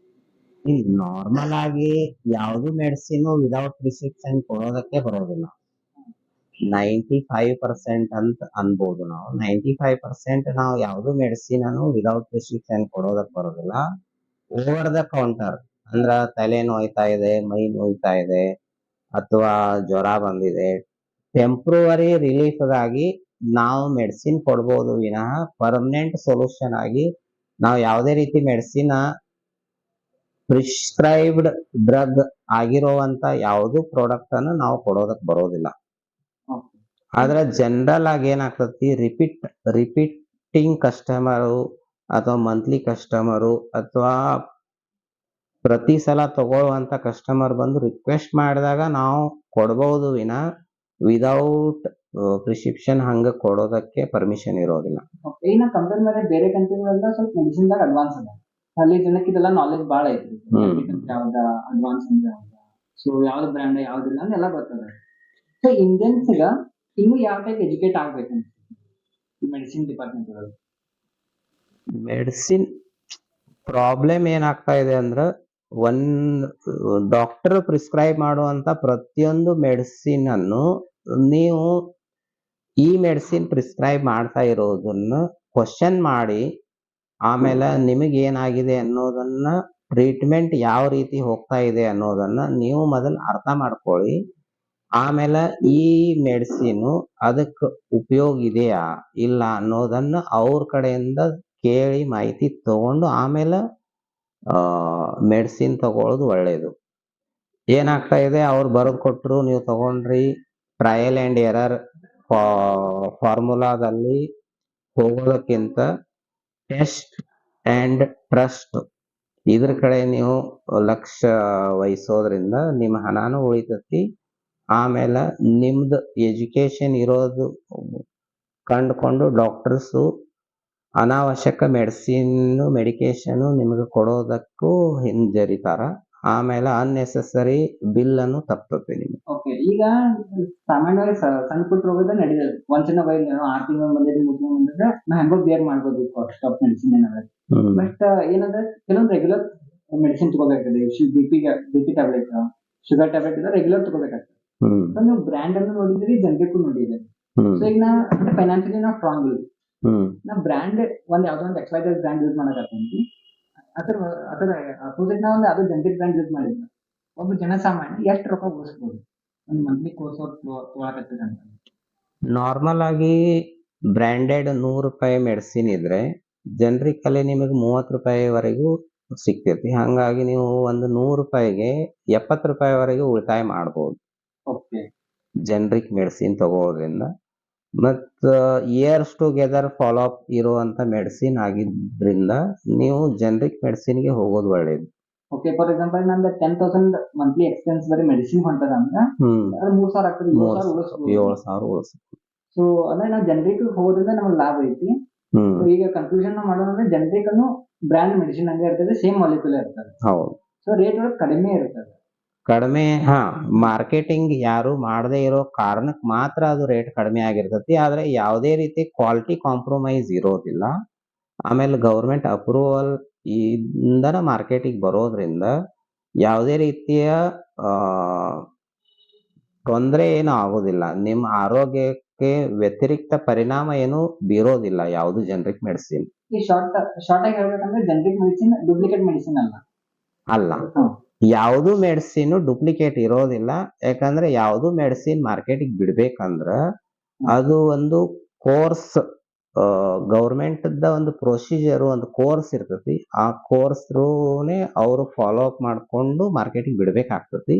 ನಾರ್ಮಲ್ ಆಗಿ ಯಾವ್ದು ಮೆಡಿಸಿನ್ ವಿದೌಟ್ ಪ್ರಿಸ್ಕ್ರಿಪ್ಷನ್ ಕೊಡೋದಕ್ಕೆ ಬರೋದಿಲ್ಲ. 95% ಅಂತ ಅನ್ಬೋದು ನಾವು. 95% ನಾವು ಯಾವ್ದು ಮೆಡಿಸಿನ್ ಅನ್ನು ವಿದೌಟ್ ಪ್ರಿಸ್ಕ್ರಿಪ್ಷನ್ ಕೊಡೋದಕ್ಕೆ ಬರೋದಿಲ್ಲ. ಓವರ್ ದ ಕೌಂಟರ್ ಅಂದ್ರ ತಲೆ ನೋಯ್ತಾ ಇದೆ, ಮೈ ನೋಯ್ತಾ ಇದೆ, ಅಥವಾ ಜ್ವರ ಬಂದಿದೆ, ಟೆಂಪ್ರವರಿ ರಿಲೀಫ್ಗಾಗಿ ನಾವು ಮೆಡಿಸಿನ್ ಕೊಡ್ಬೋದು ವಿನಃ ಪರ್ಮನೆಂಟ್ ಸೊಲ್ಯೂಷನ್ ಆಗಿ ನಾವು ಯಾವುದೇ ರೀತಿ ಮೆಡಿಸಿನ್ ಪ್ರಿಸ್ಕ್ರೈಬ್ಡ್ ಡ್ರಗ್ ಆಗಿರುವಂತ ಯಾವುದು ಪ್ರಾಡಕ್ಟ್ ಅನ್ನು ನಾವು ಕೊಡೋದಕ್ಕೆ ಬರೋದಿಲ್ಲ. ಆದ್ರೆ ಜನರಲ್ ಆಗಿ ಏನಾಗ್ತತಿ, ರಿಪೀಟಿಂಗ್ ಕಸ್ಟಮರು ಅಥವಾ ಮಂತ್ಲಿ ಕಸ್ಟಮರು ಅಥವಾ ಪ್ರತಿ ಸಲ ತಗೊಳ್ಳುವಂತ ಕಸ್ಟಮರ್ ಬಂದು ರಿಕ್ವೆಸ್ಟ್ ಮಾಡಿದಾಗ ನಾವು ಕೊಡ್ಬಹುದು ವಿನ ವಿದೌಟ್ ಪ್ರಿಸ್ಕ್ರಿಪ್ಷನ್ ಹಂಗ ಕೊಡೋದಕ್ಕೆ ಪರ್ಮಿಷನ್ ಇರೋದಿಲ್ಲ. Okay, ಇನ್ನ ಕಂಪೇರ್ ಮಾಡಿದ್ರೆ ಬೇರೆ ಕಂಟ್ರಿಗಳೆಲ್ಲ ಸ್ವಲ್ಪ ಮೆಡಿಸಿನ್ ದಾಗ ಅಡ್ವಾನ್ಸ್ ಅದ. ಅಲ್ಲಿ ಜನಕ್ಕೆ ಇದೆಲ್ಲ ನಾಲೆಜ್ ಬಾಳ ಐತ್ರಿ. ಯಾವ್ದ ಅಡ್ವಾನ್ಸ್ ಅಂದ್ರೆ ಯಾವ್ದ, ಸೊ ಯಾವ್ದು ಬ್ರ್ಯಾಂಡ್ ಯಾವ್ದಿಲ್ಲ ಅಂತ ಎಲ್ಲ ಗೊತ್ತದ. ಸೊ ಇಂಡಿಯನ್ಸ್ ಗ ಇನ್ನು ಯಾವ ಟೈಪ್ ಎಜುಕೇಟ್ ಆಗ್ಬೇಕಂತ ಮೆಡಿಸಿನ್ ಡಿಪಾರ್ಟ್ಮೆಂಟ್ ಒಳಗೆ. ಮೆಡಿಸಿನ್ ಪ್ರಾಬ್ಲಮ್ ಏನಾಗ್ತಾ ಇದೆ ಅಂದ್ರ, ಒಂದ್ ಡಾಕ್ಟರ್ ಪ್ರಿಸ್ಕ್ರೈಬ್ ಮಾಡುವಂತ ಪ್ರತಿಯೊಂದು ಮೆಡಿಸಿನ್ ಅನ್ನು ನೀವು ಈ ಮೆಡಿಸಿನ್ ಪ್ರಿಸ್ಕ್ರೈಬ್ ಮಾಡ್ತಾ ಇರೋದನ್ನ ಕ್ವಶನ್ ಮಾಡಿ, ಆಮೇಲೆ ನಿಮಗೆ ಏನಾಗಿದೆ ಅನ್ನೋದನ್ನ, ಟ್ರೀಟ್ಮೆಂಟ್ ಯಾವ ರೀತಿ ಹೋಗ್ತಾ ಇದೆ ಅನ್ನೋದನ್ನ ನೀವು ಮೊದಲು ಅರ್ಥ ಮಾಡ್ಕೊಳ್ಳಿ. ಆಮೇಲೆ ಈ ಮೆಡಿಸಿನ್ ಅದಕ್ಕೆ ಉಪಯೋಗ ಇದೆಯಾ ಇಲ್ಲ ಅನ್ನೋದನ್ನ ಅವ್ರ ಕಡೆಯಿಂದ ಕೇಳಿ ಮಾಹಿತಿ ತಗೊಂಡು ಆಮೇಲೆ ಮೆಡಿಸಿನ್ ತಗೊಳ್ಳೋದು ಒಳ್ಳೇದು. ಏನಾಗ್ತಾ ಇದೆ, ಅವ್ರು ಬರೆದು ಕೊಟ್ರು ನೀವು ತಗೊಂಡ್ರಿ, ಟ್ರಯಲ್ ಅಂಡ್ ಎರರ್ ಫಾರ್ಮುಲಾದಲ್ಲಿ ಹೋಗೋದಕ್ಕಿಂತ ಟೆಸ್ಟ್ ಅಂಡ್ ಟ್ರಸ್ಟ್ ಇದ್ರ ಕಡೆ ನೀವು ಲಕ್ಷ್ಯ ವಹಿಸೋದ್ರಿಂದ ನಿಮ್ಮ ಹಣನೂ ಉಳಿತತಿ. ಆಮೇಲೆ ನಿಮ್ದು ಎಜುಕೇಶನ್ ಇರೋದು ಕಂಡುಕೊಂಡು ಡಾಕ್ಟರ್ಸು ಅನಾವಶ್ಯಕ ಮೆಡಿಕೇಶನ್ ನಿಮಗೆ ಕೊಡೋದಕ್ಕೂ ಹಿಂಜರಿತಾರ. ಆಮೇಲೆ ಅನ್ನೆಸೆಸರಿ ಬಿಲ್ ಅನ್ನು ತಪ್ಪುತ್ತೆ ನಿಮ್ಗೆ. ಓಕೆ, ಈಗ ಸಾಮಾನ್ಯವಾಗಿ ಸಣ್ಣ ಪುಟ್ಟ ರೋಗದ ನಡೆಯೋದು ಒಂದ್ಸಲ ವೈಲ್ 6 ತಿಂಗಳು ಬಂದಿದ್ರೆ 3 ತಿಂಗಳು ಬಂದಿದ್ರೆ ನಾ ಹೆಂಗೋ ಬೇರ್ ಮಾಡ್ಬೋದು ಕಾಸ್ಟ್ ಆಫ್ ಮೆಡಿಸಿನ್ ಏನಾದ್ರೆ. ಬಟ್ ಏನಂದ್ರೆ ಕೆಲವೊಂದು ರೆಗ್ಯುಲರ್ ಮೆಡಿಸಿನ್ ತಗೋಬೇಕಾಗ್ತದೆ. ಬಿಪಿ ಟ್ಯಾಬ್ಲೆಟ್, ಶುಗರ್ ಟ್ಯಾಬ್ಲೆಟ್ ಇದೆ ರೆಗ್ಯುಲರ್ ತಗೋಬೇಕಾಗ್ತದೆ. ಸೊ ನೀವು ಬ್ರ್ಯಾಂಡ್ ಅನ್ನು ನೋಡಿದ್ರಿ, ಜನರಿಗೂ ನೋಡಿದ್ರಿ. ಸೊ ಈಗ ನಾ ಫೈನಾನ್ಸಿಯಲಿ ನಾವು ಸ್ಟ್ರಾಂಗ್ ಇದ್ವಿ, ನಾ ಬ್ರ್ಯಾಂಡ್ ಒಂದ್ ಯಾವ್ದೋ ಒಂದು XYZ ಬ್ರ್ಯಾಂಡ್ ಯೂಸ್ ಮಾಡಕತ್ತೀನಿ. ಅದ್ರ ಅಪೋಸಿಟ್ ನಾ ಒಂದು ಅದು ಜನರಿಕ್ ಬ್ರ್ಯಾಂಡ್ ಯೂಸ್ ಮಾಡಿದ್ರೆ ಒಬ್ಬ ಜನಸಾಮಾನ್ಯ ಎಷ್ಟು ರೊಕ್ಕ ಉಳಿಸ್ಬೋದು ಒಂದು ಮಂತ್ಲಿ ಕೋರ್ಸ್ ತೊಗೊಳಕತ್ತಿದ ಅಂತ? ನಾರ್ಮಲ್ ಆಗಿ ಬ್ರ್ಯಾಂಡೆಡ್ 100 ರೂಪಾಯಿ ಮೆಡಿಸಿನ್ ಇದ್ರೆ ಜನರಿಕ್ ಅಲ್ಲಿ ನಿಮಗೆ 30 ರೂಪಾಯಿವರೆಗೂ ಸಿಗ್ತೈತಿ. ಹಂಗಾಗಿ ನೀವು ಒಂದು 100 ರೂಪಾಯಿಗೆ 70 ರೂಪಾಯಿವರೆಗೂ ಉಳಿತಾಯ ಮಾಡ್ಬೋದು ಓಕೆ, ಜನರಿಕ್ ಮೆಡಿಸಿನ್ ತಗೋದ್ರಿಂದ. ಮತ್ತ ಇಯರ್ಸ್ ಟುಗೆದರ್ ಫಾಲೋ ಅಪ್ ಇರುವಂತ ಮೆಡಿಸಿನ್ ಆಗಿದ್ರಿಂದ ನೀವು ಜನರಿಕ್ ಮೆಡಿಸಿನ್ಗೆ ಹೋಗೋದು ಒಳ್ಳೇದು. ಓಕೆ, ಫಾರ್ ಎಕ್ಸಾಂಪಲ್ ನಂದು 10,000 ಮಂತ್ಲಿ ಎಕ್ಸ್ಪೆನ್ಸ್ ಬರೀ ಮೆಡಿಸಿನ್ ಹೊಂಟದ ಅಂದ್ರೆ ಅದು 3,000 ಆಗ್ತದೆ, 7,000 ಉಳಿಸ್ಬೋದು. 7,000 ಉಳಿಸ್ಬೋದು. ಸೊ ಅಂದ್ರೆ ನಾವು ಜನರಿಕ್ ಹೋಗೋದ್ರಿಂದ ನಮಗೆ ಲಾಭ ಐತಿ. ಈಗ ಕನ್ಕ್ಲೂಷನ್ ಮಾಡೋದಂದ್ರೆ ಜನರಿಕ್ ಅನ್ನು ಬ್ರ್ಯಾಂಡ್ ಮೆಡಿಸಿನ್ ಹಂಗೆ ಇರ್ತದೆ, ಸೇಮ್ ಮಾಲಿಕ್ಯೂಲ್ ಇರ್ತದೆ. ಹೌದು, ಸೊ ರೇಟ್ ಒಳಗೆ ಕಡಿಮೆ ಇರ್ತದೆ. ಕಡಿಮೆ, ಮಾರ್ಕೆಟಿಂಗ್ ಯಾರು ಮಾಡದೇ ಇರೋ ಕಾರಣಕ್ಕೆ ಮಾತ್ರ ಅದು ರೇಟ್ ಕಡಿಮೆ ಆಗಿರ್ತತಿ. ಆದ್ರೆ ಯಾವುದೇ ರೀತಿ ಕ್ವಾಲಿಟಿ ಕಾಂಪ್ರಮೈಸ್ ಇರೋದಿಲ್ಲ. ಆಮೇಲೆ ಗೌರ್ಮೆಂಟ್ ಅಪ್ರೂವಲ್ ಇಂದನ ಮಾರ್ಕೆಟಿಗೆ ಬರೋದ್ರಿಂದ ಯಾವುದೇ ರೀತಿಯ ತೊಂದರೆ ಏನು ಆಗೋದಿಲ್ಲ. ನಿಮ್ಮ ಆರೋಗ್ಯಕ್ಕೆ ವ್ಯತಿರಿಕ್ತ ಪರಿಣಾಮ ಏನು ಬೀರೋದಿಲ್ಲ ಯಾವುದು ಜನರಿಕ್ ಮೆಡಿಸಿನ್. ಈ ಶಾರ್ಟ್ ಆಗಿ ಹೇಳ್ಬೇಕಂದ್ರೆ ಜನರಿಕ್ ಮೆಡಿಸಿನ್ ಡೂಪ್ಲಿಕೇಟ್ ಮೆಡಿಸಿನ್ ಅಲ್ಲ. ಯಾವುದು ಮೆಡಿಸಿನ್ ಡೂಪ್ಲಿಕೇಟ್ ಇರೋದಿಲ್ಲ. ಯಾಕಂದ್ರೆ ಯಾವುದು ಮೆಡಿಸಿನ್ ಮಾರ್ಕೆಟಿಗೆ ಬಿಡ್ಬೇಕಂದ್ರ ಅದು ಒಂದು ಕೋರ್ಸ್, ಗೌರ್ಮೆಂಟ್ ಒಂದು ಪ್ರೊಸೀಜರ್, ಒಂದು ಕೋರ್ಸ್ ಇರ್ತತಿ. ಆ ಕೋರ್ಸ್ ಥ್ರೂನೇ ಅವರು ಫಾಲೋ ಅಪ್ ಮಾಡ್ಕೊಂಡು ಮಾರ್ಕೆಟಿಗೆ ಬಿಡ್ಬೇಕಾಗ್ತತಿ.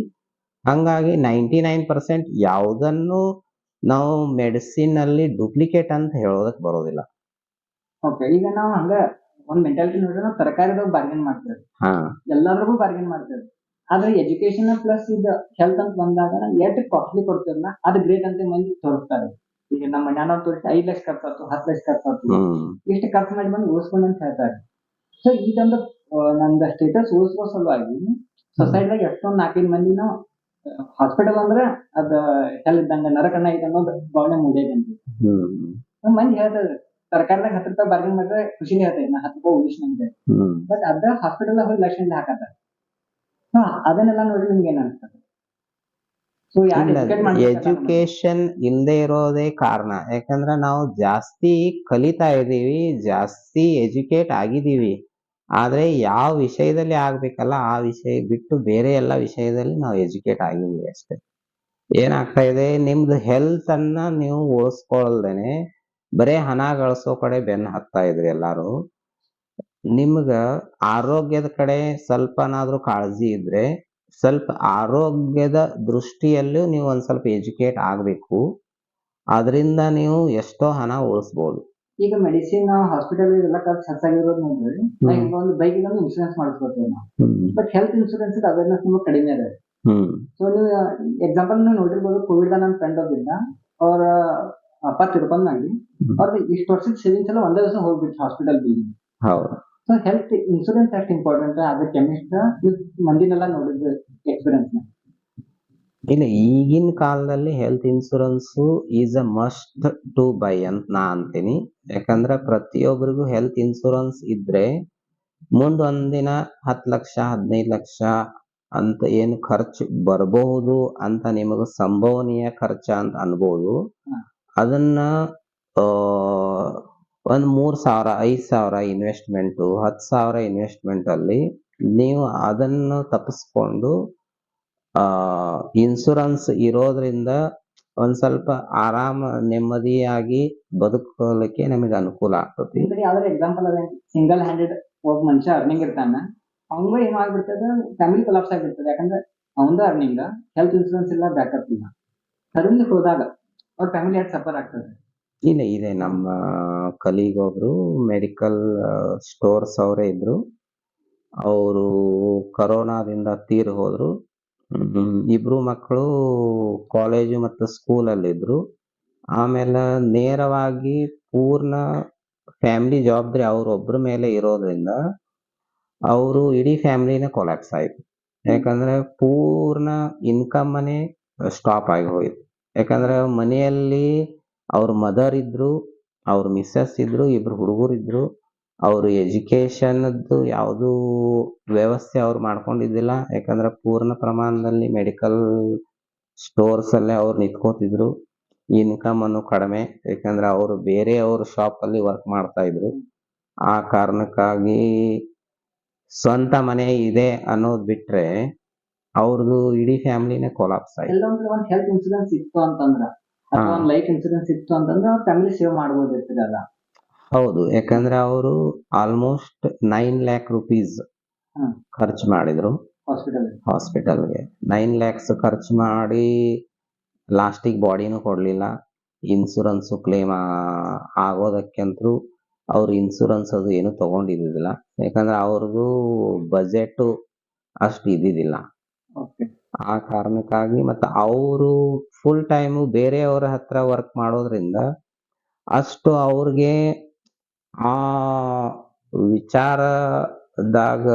ಹಂಗಾಗಿ 99% ಯಾವುದನ್ನು ನಾವು ಮೆಡಿಸಿನ್ ಅಲ್ಲಿ ಡೂಪ್ಲಿಕೇಟ್ ಅಂತ ಹೇಳೋದಕ್ ಬರೋದಿಲ್ಲ. ಓಕೆ, ಈಗ ನಾವು ಹಂಗ ಒಂದ್ ಮೆಂಟಾಲಿಟಿ ನೋಡಿದ್ರೆ ನಾವು ತರಕಾರಿದಾಗ ಬಾರ್ಗೇನ್ ಮಾಡ್ತೇವೆ, ಎಲ್ಲರಿಗೂ ಬಾರ್ಗೇನ್ ಮಾಡ್ತೇವೆ. ಆದ್ರೆ ಎಜುಕೇಶನ್ ಪ್ಲಸ್ ಇದು ಹೆಲ್ತ್ ಅಂತ ಬಂದಾಗ ಎಷ್ಟು ಕಾಸ್ಟ್ಲಿ ಕೊಡ್ತೇವಲ್ಲ ಅದು ಗ್ರೇಟ್ ಅಂತ ಮಂದಿ ತೋರಿಸ್ತಾರೆ. ಈಗ ನಮ್ಮ ಮನ್ಯಾನ ತೋರಿಸಿ 5 ಲಕ್ಷ ಖರ್ಚಾತು, 10 ಲಕ್ಷ ಖರ್ಚಾತು, ಇಷ್ಟು ಖರ್ಚು ಮಾಡಿ ಬಂದು ಉಳಿಸ್ಕೊಂಡು ಅಂತ ಹೇಳ್ತಾರೆ. ಸೊ ಇದೊಂದು ನಮ್ದು ಸ್ಟೇಟಸ್ ಉಳಿಸುವ ಸಲುವಾಗಿ ಸೊಸೈಟಿದಾಗ ಎಷ್ಟೊಂದು 4-5 ಮಂದಿ ನಾವು ಹಾಸ್ಪಿಟಲ್ ಅಂದ್ರೆ ಅದ ಹೆಲ್ ಇದ್ದಂಗ ನರಕಣ್ಣ ಐತೆ ಅನ್ನೋದು ಭಾವನೆ ಮೂಡೈತೆ. ಮಂದಿ ಹೇಳ್ತಾರೆ ಸರ್ಕಾರದಾಗ 10 ರೂಪಾಯಿ ಬಾರ್ಗೇನ್ ಮಾಡಿದ್ರೆ ಖುಷಿ ಹೇಳ್ತೇವೆ, ನಾ 10 ರೂಪಾಯಿ ಉಳಿಸ್ನಂತೆ. ಬಟ್ ಅದ ಹಾಸ್ಪಿಟಲ್ ಹೋಗಿ ಲಕ್ಷ ಹಾಕತ್ತ. ಅದನ್ನೆಲ್ಲ ನೋಡಿ ನಿಮ್ಗೆ ಏನ್ ಅನ್ಸ್ತದೆ? ಸೊ ಎಜುಕೇಶನ್ ಇಲ್ಲದೆ ಇರೋದೇ ಕಾರಣ. ಯಾಕಂದ್ರೆ ನಾವು ಜಾಸ್ತಿ ಕಲಿತಾ ಇದೀವಿ, ಜಾಸ್ತಿ ಎಜುಕೇಟ್ ಆಗಿದೀವಿ, ಆದ್ರೆ ಯಾವ ವಿಷಯದಲ್ಲಿ ಆಗ್ಬೇಕಲ್ಲ ಆ ವಿಷಯ ಬಿಟ್ಟು ಬೇರೆ ಎಲ್ಲ ವಿಷಯದಲ್ಲಿ ನಾವು ಎಜುಕೇಟ್ ಆಗಿದೀವಿ ಅಷ್ಟೇ. ಏನಾಗ್ತಾ ಇದೆ, ನಿಮ್ದು ಹೆಲ್ತ್ ಅನ್ನ ನೀವು ಉಳಿಸ್ಕೊಳ್ದೇನೆ ಬರೇ ಹಣ ಗಳಿಸೋ ಕಡೆ ಬೆನ್ನು ಹತ್ತಾ ಇದ್ರಿ ಎಲ್ಲಾರು. ನಿಮ್ಗ ಆರೋಗ್ಯದ ಕಡೆ ಸ್ವಲ್ಪನಾದ್ರೂ ಕಾಳಜಿ ಇದ್ರೆ ಸ್ವಲ್ಪ ಆರೋಗ್ಯದ ದೃಷ್ಟಿಯಲ್ಲೂ ನೀವು ಒಂದ್ ಸ್ವಲ್ಪ ಎಜುಕೇಟ್ ಆಗ್ಬೇಕು. ಅದರಿಂದ ನೀವು ಎಷ್ಟೋ ಹಣ ಉಳಿಸ್ಬೋದು. ಈಗ ಮೆಡಿಸಿನ್ ಹಾಸ್ಪಿಟಲ್ ಎಲ್ಲ ಖರ್ಚು ಹೆಚ್ಚಾಗಿರೋದು ನೋಡ್ರಿ, ಹ್ಮ್. ಈಗ ಒಂದು ಬೈಕ್ ಒಂದು ಇನ್ಶೂರೆನ್ಸ್ ಮಾಡಿಸ್ಕೊತೀವಿ ನಾವು. ಹ್ಮ್ ಬಟ್ ಹೆಲ್ತ್ ಇನ್ಶೂರೆನ್ಸ್ ಅವೇರ್ನೆಸ್ ತುಂಬಾ ಕಡಿಮೆ ಇದೆ. ಹ್ಮ್ ಸೊ ನೀವು ಎಕ್ಸಾಂಪಲ್ ನೀವು ನೋಡಿರ್ಬೋದು, ಕೋವಿಡ್ ನನ್ನ ಫ್ರೆಂಡ್ ಒಬ್ಬಿದ್ದ, ಅವ್ರ ಅಪ್ಪ ತಿರ್ಕೊಂಡಾಗಿ ಅವ್ರದ್ದು ಇಷ್ಟು ವರ್ಷದ ಸೇವಿಂಗ್ಸ್ ಎಲ್ಲ ಒಂದೇ ದಿವಸ ಹೋಗ್ಬಿಟ್ಟು ಹಾಸ್ಪಿಟಲ್ ಬಿಲ್. ಹೌದು. ಸೊ ಹೆಲ್ತ್ ಇನ್ಶೂರೆನ್ಸ್ ಎಷ್ಟು ಇಂಪಾರ್ಟೆಂಟ್ ಅದೇ ಕೆಮಿಸ್ಟ್ ಮಂದಿನೆಲ್ಲ ನೋಡಿದ್ದು ಎಕ್ಸ್ಪೀರಿಯನ್ಸ್. ಇಲ್ಲ, ಈಗಿನ ಕಾಲದಲ್ಲಿ health insurance is a must to buy ಅಂತ ನಾ ಅಂತೀನಿ. ಯಾಕಂದ್ರೆ ಪ್ರತಿಯೊಬ್ಬರಿಗೂ ಹೆಲ್ತ್ ಇನ್ಶೂರೆನ್ಸ್ ಇದ್ರೆ ಮುಂದೊಂದಿನ 10 ಲಕ್ಷ 15 ಲಕ್ಷ ಅಂತ ಏನು ಖರ್ಚು ಬರಬಹುದು ಅಂತ ನಿಮಗೆ ಸಂಭವನೀಯ ಖರ್ಚ ಅಂತ ಅನ್ಬೋದು. ಅದನ್ನ ಆ ಒಂದ್ 3,000 5,000 ಇನ್ವೆಸ್ಟ್ಮೆಂಟ್ 10,000 ಇನ್ವೆಸ್ಟ್ಮೆಂಟ್ ಅಲ್ಲಿ ನೀವು ಅದನ್ನು ತಪ್ಪಿಸ್ಕೊಂಡು ಇನ್ಶೂರೆನ್ಸ್ ಇರೋದ್ರಿಂದ ಒಂದ್ ಸ್ವಲ್ಪ ಆರಾಮ ನೆಮ್ಮದಿಯಾಗಿ ಬದುಕಲಿಕ್ಕೆ ನಮಗೆ ಅನುಕೂಲ ಆಗ್ತದೆ. ಯಾವ್ದಾರ ಎಕ್ಸಾಂಪಲ್ ಅದೇ ಸಿಂಗಲ್ ಹ್ಯಾಂಡೆಡ್ ಒಬ್ಬ ಮನುಷ್ಯ ಅರ್ನಿಂಗ್ ಇರ್ತಾನ, ಅವಂಗ ಏನಾಗ್ಬಿಡ್ತದೆ ಫ್ಯಾಮಿಲಿ ಕೊಲಾಪ್ಸ್ ಆಗಿರ್ತದೆ. ಯಾಕಂದ್ರೆ ಅವಂದ ಅರ್ನಿಂಗ್, ಹೆಲ್ತ್ ಇನ್ಶೂರೆನ್ಸ್ ಇಲ್ಲ, ಬ್ಯಾಕಪ್ ಇಲ್ಲ, ಸಡನ್ಲಿ ಹೋದಾಗ ಅವ್ರ ಫ್ಯಾಮಿಲಿ ಎಷ್ಟು ಸಫರ್ ಆಗ್ತದೆ. ಇದೆ ನಮ್ಮ ಕಲೀಗ್ ಒಬ್ರು ಮೆಡಿಕಲ್ ಸ್ಟೋರ್ಸ್ ಅವರೇ ಇದ್ರು. ಅವರು ಕರೋನಾದಿಂದ ತೀರ್ ಹೋದ್ರು. ಇಬ್ರು ಮಕ್ಕಳು ಕಾಲೇಜು ಮತ್ತು ಸ್ಕೂಲಲ್ಲಿ ಇದ್ರು. ಆಮೇಲೆ ನೇರವಾಗಿ ಪೂರ್ಣ ಫ್ಯಾಮಿಲಿ ಜವಾಬ್ದಾರಿ ಅವ್ರೊಬ್ರ ಮೇಲೆ ಇರೋದ್ರಿಂದ ಅವರು ಇಡೀ ಫ್ಯಾಮಿಲಿನ ಕೊಲಾಪ್ಸ್ ಆಯ್ತು. ಯಾಕಂದ್ರೆ ಪೂರ್ಣ ಇನ್ಕಮ್ಮನೇ ಸ್ಟಾಪ್ ಆಗಿ ಹೋಯ್ತು. ಯಾಕಂದ್ರೆ ಮನೆಯಲ್ಲಿ ಅವ್ರ ಮದರ್ ಇದ್ರು, ಅವ್ರ ಮಿಸ್ಸಸ್ ಇದ್ರು, ಇಬ್ರು ಹುಡುಗರು ಇದ್ರು. ಅವರು ಎಜುಕೇಶನ್ದು ಯಾವುದು ವ್ಯವಸ್ಥೆ ಅವ್ರು ಮಾಡ್ಕೊಂಡಿದ್ದಿಲ್ಲ. ಯಾಕಂದ್ರೆ ಪೂರ್ಣ ಪ್ರಮಾಣದಲ್ಲಿ ಮೆಡಿಕಲ್ ಸ್ಟೋರ್ಸ್ ಅಲ್ಲೇ ಅವ್ರು ನಿಂತ್ಕೋತಿದ್ರು. ಇನ್ಕಮ್ ಅನ್ನು ಕಡಿಮೆ, ಯಾಕಂದ್ರೆ ಅವರು ಬೇರೆ ಅವ್ರ ಶಾಪ್ ಅಲ್ಲಿ ವರ್ಕ್ ಮಾಡ್ತಾ ಇದ್ರು. ಆ ಕಾರಣಕ್ಕಾಗಿ ಸ್ವಂತ ಮನೆ ಇದೆ ಅನ್ನೋದ್ ಬಿಟ್ರೆ ಅವ್ರದ್ದು ಇಡೀ ಫ್ಯಾಮಿಲಿನೇ ಕೊಲಾಪ್ಸ್ ಆಯ್ತು. ಎಲ್ಲೊಂದು ಒಂದು ಹೆಲ್ತ್ ಇನ್ಶೂರೆನ್ಸ್ ಇತ್ತು ಅಂತಂದ್ರ ಅಥವಾ ಒಂದು ಲೈಫ್ ಇನ್ಶೂರೆನ್ಸ್ ಇತ್ತು ಅಂತಂದ್ರೆ ಅವ್ರ ಫ್ಯಾಮಿಲಿ ಸೇವ್ ಮಾಡ್ಬೋದಿರ್ತದಲ್ಲ. ಹೌದು, ಯಾಕಂದ್ರೆ ಅವರು ಆಲ್ಮೋಸ್ಟ್ 9 ಲ್ಯಾಕ್ ರುಪೀಸ್ ಖರ್ಚು ಮಾಡಿದ್ರು ಹಾಸ್ಪಿಟಲ್ಗೆ. 9 ಲ್ಯಾಕ್ಸ್ ಖರ್ಚು ಮಾಡಿ ಲಾಸ್ಟಿಗೆ ಬಾಡಿನೂ ಕೊಡ್ಲಿಲ್ಲ. ಇನ್ಶೂರೆನ್ಸ್ ಕ್ಲೇಮ್ ಆಗೋದಕ್ಕಂತೂ ಅವ್ರು ಇನ್ಶೂರೆನ್ಸ್ ಅದು ಏನು ತಗೊಂಡಿದ್ದಿಲ್ಲ. ಯಾಕಂದ್ರೆ ಅವ್ರದ್ದು ಬಜೆಟ್ ಅಷ್ಟು ಇದ್ದಿದ್ದಿಲ್ಲ. ಆ ಕಾರಣಕ್ಕಾಗಿ ಮತ್ತೆ ಅವರು ಫುಲ್ ಟೈಮು ಬೇರೆಯವರ ಹತ್ರ ವರ್ಕ್ ಮಾಡೋದ್ರಿಂದ ಅಷ್ಟು ಅವ್ರಿಗೆ ಆ ವಿಚಾರದಾಗ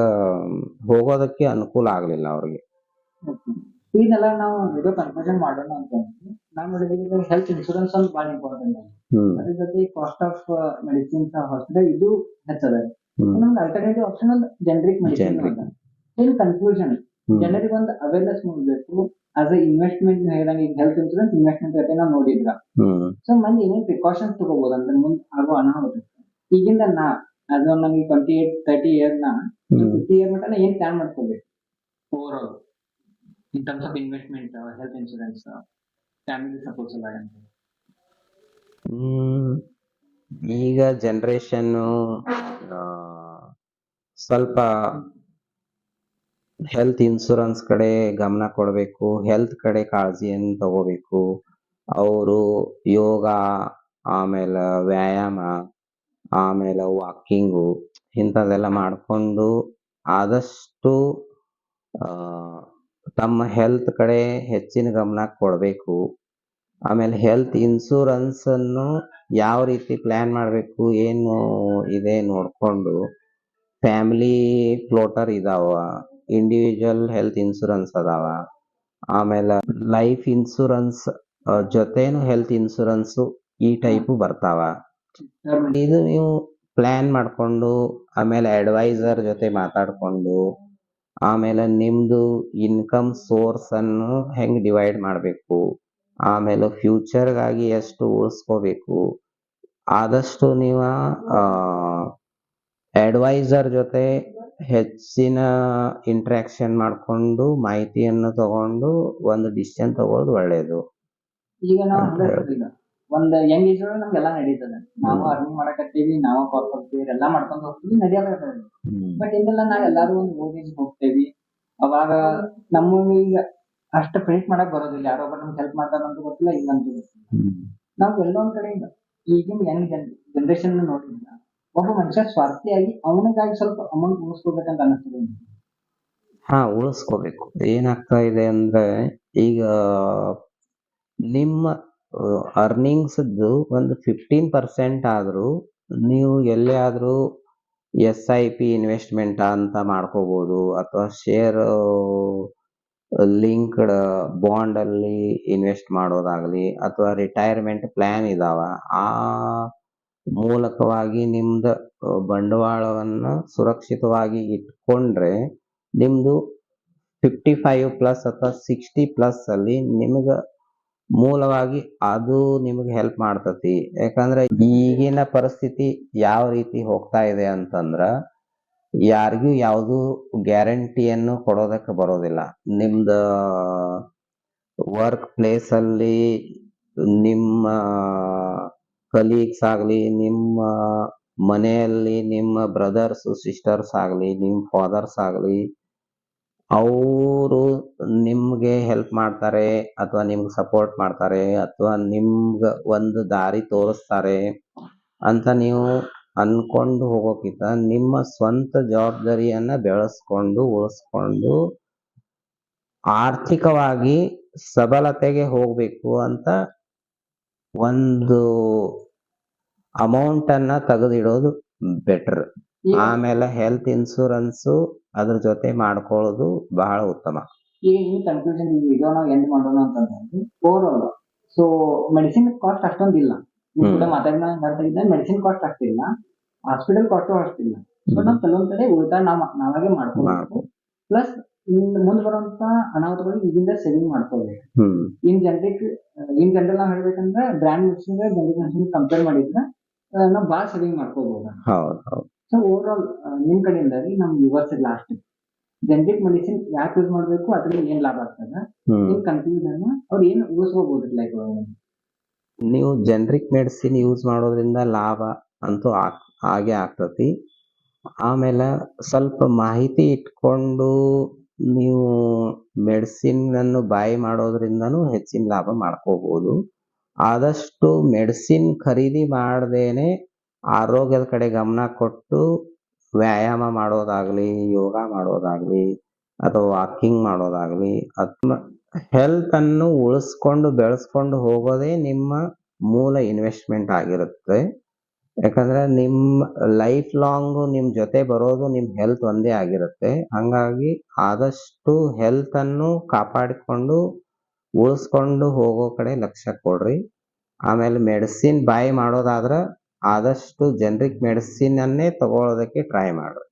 ಹೋಗೋದಕ್ಕೆ ಅನುಕೂಲ ಆಗ್ಲಿಲ್ಲ ಅವ್ರಿಗೆ. ಇದನ್ನೆಲ್ಲ ನಾವು ವಿಡಿಯೋ ಕನ್ಫ್ಯೂಷನ್ ಮಾಡೋಣ ಅಂತ ನಾನು ನೋಡಿದ್ರೆ ಹೆಲ್ತ್ ಇನ್ಶೂರೆನ್ಸ್ ಒಂದು ಭಾಳ ಇಂಪಾರ್ಟೆಂಟ್. ಅದ್ರ ಜೊತೆ ಕಾಸ್ಟ್ ಆಫ್ ಮೆಡಿಸಿನ್ಸ್ ಹಾಸ್ಪಿಟಲ್ ಇದು ಹೆಚ್ಚದ. ನಮ್ಗೆ ಅಲ್ಟರ್ನೇಟಿವ್ ಆಪ್ಷನ್ ಒಂದು ಜನರಿಕ್ ಮೆಡಿಸಿನ್. ಇನ್ ಕನ್ಕ್ಲೂಷನ್ ಜನರಿಗೆ ಒಂದು ಅವೇರ್ನೆಸ್ ಮೂಡಬೇಕು. ಆಸ್ ಎ ಇನ್ವೆಸ್ಟ್ಮೆಂಟ್ ಹೇಳಿದಂಗೆ ಈಗ ಹೆಲ್ತ್ ಇನ್ಶೂರೆನ್ಸ್ ಇನ್ವೆಸ್ಟ್ಮೆಂಟ್ ಜೊತೆ ನಾವು ನೋಡಿದ್ರ. ಸೊ ಮಂದಿ ಏನೇನು ಪ್ರಿಕಾಷನ್ಸ್ ತಗೋಬಹುದು ಅಂದ್ರೆ ಮುಂದೆ ಆಗೋ ಅನಾಹುತ ಈಗಿಂದ ಅದು ನಮಗೆ 28-30 ಇಯರ್ 50 ಇಯರ್ ಮಟ್ಟ ಏನ್ ಪ್ಲಾನ್ ಮಾಡ್ಕೋಬೇಕು over all in terms of investment or health insurance, family support ಸಲುವಾಗಿ. ಈಗ ಜನರೇಷನ್ ಸ್ವಲ್ಪ ಹೆಲ್ತ್ ಇನ್ಶೂರೆನ್ಸ್ ಕಡೆ ಗಮನ ಕೊಡಬೇಕು, ಹೆಲ್ತ್ ಕಡೆ ಕಾಳಜಿಯನ್ನು ತಗೋಬೇಕು. ಅವರು ಯೋಗ, ಆಮೇಲೆ ವ್ಯಾಯಾಮ, ಆಮೇಲೆ ವಾಕಿಂಗು ಇಂಥದ್ದೆಲ್ಲ ಮಾಡಿಕೊಂಡು ಆದಷ್ಟು ತಮ್ಮ ಹೆಲ್ತ್ ಕಡೆ ಹೆಚ್ಚಿನ ಗಮನ ಕೊಡಬೇಕು. ಆಮೇಲೆ ಹೆಲ್ತ್ ಇನ್ಶೂರೆನ್ಸ್ ಅನ್ನು ಯಾವ ರೀತಿ ಪ್ಲಾನ್ ಮಾಡಬೇಕು ಏನು ಇದೆ ನೋಡ್ಕೊಂಡು, ಫ್ಯಾಮಿಲಿ ಫ್ಲೋಟರ್ ಇದಾವ, ಇಂಡಿವಿಜುವಲ್ ಹೆಲ್ತ್ ಇನ್ಶೂರೆನ್ಸ್ ಅದಾವ, ಆಮೇಲೆ ಲೈಫ್ ಇನ್ಶೂರೆನ್ಸ್ ಜೊತೆನು ಹೆಲ್ತ್ ಇನ್ಶೂರೆನ್ಸ್ ಈ ಟೈಪ್ ಬರ್ತಾವ. ಇದು ನೀವು ಪ್ಲಾನ್ ಮಾಡ್ಕೊಂಡು ಆಮೇಲೆ ಅಡ್ವೈಸರ್ ಜೊತೆ ಮಾತಾಡ್ಕೊಂಡು ಆಮೇಲೆ ನಿಮ್ದು ಇನ್ಕಮ್ ಸೋರ್ಸ್ ಅನ್ನು ಹೆಂಗ್ ಡಿವೈಡ್ ಮಾಡಬೇಕು, ಆಮೇಲೆ ಫ್ಯೂಚರ್ಗಾಗಿ ಎಷ್ಟು ಉಳಿಸ್ಕೋಬೇಕು, ಆದಷ್ಟು ನೀವು ಅಡ್ವೈಸರ್ ಜೊತೆ ಹೆಚ್ಚಿನ ಇಂಟ್ರಾಕ್ಷನ್ ಮಾಡ್ಕೊಂಡು ಮಾಹಿತಿಯನ್ನು ತಗೊಂಡು ಒಂದು ಡಿಸಿಷನ್ ತಗೊಳ್ಳೋದು ಒಳ್ಳೇದು. ಈಗ ನಾವು ಒಂದ್ ಯಂಗ್ ಏಜ್ ಒಳಗೆ ನಮ್ಗೆಲ್ಲ ನಡೀತದೆ. ನಾವು ಅರ್ನಿಂಗ್ ಮಾಡಕತ್ತೀವಿ, ನಾವು ಕಾರ್ಪೊರೇಟ್ ಎಲ್ಲಾ ಮಾಡ್ಕೊಂಡು ಹೋಗ್ತೀವಿ, ನಡೆಯಲ್ಲ. ಬಟ್ ಇದೆಲ್ಲ ನಾವ್ ಎಲ್ಲಾರು ಒಂದು ಓದಿಗೆ ಹೋಗ್ತೇವಿ. ಅವಾಗ ನಮಗೆ ಈಗ ಅಷ್ಟು ಪ್ರಿಂಟ್ ಮಾಡಕ್ ಬರೋದಿಲ್ಲ. ಯಾರೊಬ್ಬ ನಮ್ಗೆ ಹೆಲ್ಪ್ ಮಾಡ್ತಾರ ಅಂತ ಗೊತ್ತಿಲ್ಲ, ಇಲ್ಲ ಅಂತ ಗೊತ್ತಿಲ್ಲ. ನಾವು ಎಲ್ಲೊಂದ್ ಕಡೆಯಿಂದ ಈಗಿನ ಯಂಗ್ ಜನರೇಷನ್ ನೋಡಿದ್ರ ಒಬ್ಬ ಮನುಷ್ಯ ಸ್ವಾರ್ಥಿಯಾಗಿ ಅವನಿಗಾಗಿ ಸ್ವಲ್ಪ ಅಮೌಂಟ್ ಉಳಿಸ್ಕೋಬೇಕಂತ ಅನಿಸ್ತದೆ. ಹಾ, ಉಳಿಸ್ಕೋಬೇಕು. ಏನಾಗ್ತಾ ಇದೆ ಅಂದ್ರೆ ಈಗ ನಿಮ್ಮ ಅರ್ನಿಂಗ್ಸ್ ಒಂದು 15% ಆದ್ರೂ ನೀವು ಎಲ್ಲಿ ಆದ್ರೂ SIP ಇನ್ವೆಸ್ಟ್ಮೆಂಟ್ ಅಂತ ಮಾಡ್ಕೋಬಹುದು, ಅಥವಾ ಶೇರ್ ಲಿಂಕ್ಡ್ ಬಾಂಡ್ ಅಲ್ಲಿ ಇನ್ವೆಸ್ಟ್ ಮಾಡೋದಾಗ್ಲಿ, ಅಥವಾ ರಿಟೈರ್ಮೆಂಟ್ ಪ್ಲಾನ್ ಇದಾವ, ಆ ಮೂಲಕವಾಗಿ ನಿಮ್ದ ಬಂಡವಾಳವನ್ನ ಸುರಕ್ಷಿತವಾಗಿ ಇಟ್ಕೊಂಡ್ರೆ ನಿಮ್ದು 55+ ಅಥವಾ 60+ ಅಲ್ಲಿ ನಿಮ್ಗ ಮೂಲವಾಗಿ ಅದು ನಿಮ್ಗೆ ಹೆಲ್ಪ್ ಮಾಡ್ತತಿ. ಯಾಕಂದ್ರೆ ಈಗಿನ ಪರಿಸ್ಥಿತಿ ಯಾವ ರೀತಿ ಹೋಗ್ತಾ ಇದೆ ಅಂತಂದ್ರ ಯಾರಿಗೂ ಯಾವುದು ಗ್ಯಾರಂಟಿಯನ್ನು ಕೊಡೋದಕ್ಕೆ ಬರೋದಿಲ್ಲ. ನಿಮ್ದ ವರ್ಕ್ ಪ್ಲೇಸ್ ಅಲ್ಲಿ ನಿಮ್ಮ ಕಲೀಗ್ಸ್ ಆಗ್ಲಿ, ನಿಮ್ಮ ಮನೆಯಲ್ಲಿ ನಿಮ್ಮ ಬ್ರದರ್ಸ್ ಸಿಸ್ಟರ್ಸ್ ಆಗ್ಲಿ, ನಿಮ್ಮ ಫಾದರ್ಸ್ ಆಗ್ಲಿ, ಅವರು ನಿಮ್ಗೆ ಹೆಲ್ಪ್ ಮಾಡ್ತಾರೆ ಅಥವಾ ನಿಮ್ಗೆ ಸಪೋರ್ಟ್ ಮಾಡ್ತಾರೆ ಅಥವಾ ನಿಮ್ಗ ಒಂದು ದಾರಿ ತೋರಿಸ್ತಾರೆ ಅಂತ ನೀವು ಅನ್ಕೊಂಡು ಹೋಗೋಕ್ಕಿಂತ ನಿಮ್ಮ ಸ್ವಂತ ಜವಾಬ್ದಾರಿಯನ್ನ ಬೆಳೆಸ್ಕೊಂಡು ಉಳಿಸ್ಕೊಂಡು ಆರ್ಥಿಕವಾಗಿ ಸಬಲತೆಗೆ ಹೋಗ್ಬೇಕು ಅಂತ ಒಂದು ಅಮೌಂಟ್ ಅನ್ನ ತೆಗೆದಿಡೋದು ಬೆಟರ್. ಈಗ ಆಮೇಲೆ ಹೆಲ್ತ್ ಇನ್ಶೂರೆನ್ಸ್ ಅದ್ರ ಜೊತೆ ಮಾಡ್ಕೊಳ್ಳೋದು ಬಹಳ ಉತ್ತಮ. ಈಗ ಈ ಕನ್ಕ್ಲೂಷನ್ ಈ ವಿಡಿಯೋ ನಾವು ಎಂಡ್ ಮಾಡೋಣ ಅಂತಂದ್ರೆ overall so medicine cost ಅಷ್ಟೊಂದಿಲ್ಲ. ನೀವು ಕೂಡ ಮಾತಾಡ್ತಾ ಇದ್ದ ಮೆಡಿಸಿನ್ ಕಾಸ್ಟ್ ಅಷ್ಟಿಲ್ಲ, ಹಾಸ್ಪಿಟಲ್ ಕಾಸ್ಟ್ ಅಷ್ಟಿಲ್ಲ. ಬಟ್ ನಾವು ಕೆಲವೊಂದ್ ಕಡೆ ಉಳಿತಾಯ ನಾವಾಗೆ ಮಾಡ್ಕೋಬೇಕು. ಪ್ಲಸ್ ಮುಂದೆ ಬರುವಂತ ಅನಾಹುತಗಳು ಈಗಿಂದ ಸೇವಿಂಗ್ ಮಾಡ್ಕೋಬೇಕು. ಇನ್ ಜನರಲ್ ನಾವ್ ಹೇಳ್ಬೇಕಂದ್ರೆ brand medicine generic medicine compare ಮಾಡಿದ್ರೆ ನಾವು ಬಾಳ ಸೇವಿಂಗ್ ಮಾಡ್ಕೋಬಹುದು. ಸೊ ಓವರ್ ಆಲ್ ನಿಮ್ ಕಡೆಯಿಂದ ರೀ ನಮ್ ವ್ಯೂವರ್ಸ್ ಲಾಸ್ಟ್ ಜನರಿಕ್ ಮೆಡಿಸಿನ್ ಯಾಕೆ ಯೂಸ್ ಮಾಡ್ಬೇಕು, ಅದ್ರಲ್ಲಿ ಏನ್ ಲಾಭ ಆಗ್ತದ, ಏನ್ ಕನ್ಫ್ಯೂಷನ್, ಅವ್ರು ಏನ್ ಉಳಿಸ್ಕೋಬಹುದು ಲೈಕ್ ನೀವು ಜನರಿಕ್ ಮೆಡಿಸಿನ್ ಯೂಸ್ ಮಾಡೋದ್ರಿಂದ ಲಾಭ ಅಂತೂ ಹಾಗೆ ಆಗ್ತತಿ. ಆಮೇಲೆ ಸ್ವಲ್ಪ ಮಾಹಿತಿ ಇಟ್ಕೊಂಡು ನೀವು ಮೆಡಿಸಿನ್ ಅನ್ನು ಬಾಯ್ ಮಾಡೋದ್ರಿಂದನೂ ಹೆಚ್ಚಿನ ಲಾಭ ಮಾಡ್ಕೋಬಹುದು. ಆದಷ್ಟು ಮೆಡಿಸಿನ್ ಖರೀದಿ ಮಾಡದೇನೆ ಆರೋಗ್ಯದ ಕಡೆ ಗಮನ ಕೊಟ್ಟು ವ್ಯಾಯಾಮ ಮಾಡೋದಾಗ್ಲಿ, ಯೋಗ ಮಾಡೋದಾಗ್ಲಿ, ಅಥವಾ ವಾಕಿಂಗ್ ಮಾಡೋದಾಗ್ಲಿ, ಅಥವಾ ಹೆಲ್ತ್ ಅನ್ನು ಉಳಿಸ್ಕೊಂಡು ಬೆಳೆಸ್ಕೊಂಡು ಹೋಗೋದೇ ನಿಮ್ಮ ಮೂಲ ಇನ್ವೆಸ್ಟ್ಮೆಂಟ್ ಆಗಿರುತ್ತೆ. ಯಾಕಂದ್ರೆ ನಿಮ್ಮ ಲೈಫ್ ಲಾಂಗ್ ನಿಮ್ ಜೊತೆ ಬರೋದು ನಿಮ್ ಹೆಲ್ತ್ ಒಂದೇ ಆಗಿರುತ್ತೆ. ಹಂಗಾಗಿ ಆದಷ್ಟು ಹೆಲ್ತ್ ಅನ್ನು ಕಾಪಾಡಿಕೊಂಡು ಉಳಿಸ್ಕೊಂಡು ಹೋಗೋ ಕಡೆ ಲಕ್ಷ್ಯ ಕೊಡ್ರಿ. ಆಮೇಲೆ ಮೆಡಿಸಿನ್ ಬಾಯ್ ಮಾಡೋದಾದ್ರ ಆದಷ್ಟು ಜನರಿಕ್ ಮೆಡಿಸಿನ್ ಅನ್ನೇ ತಗೊಳ್ಳೋದಕ್ಕೆ ಟ್ರೈ ಮಾಡ್ರಿ.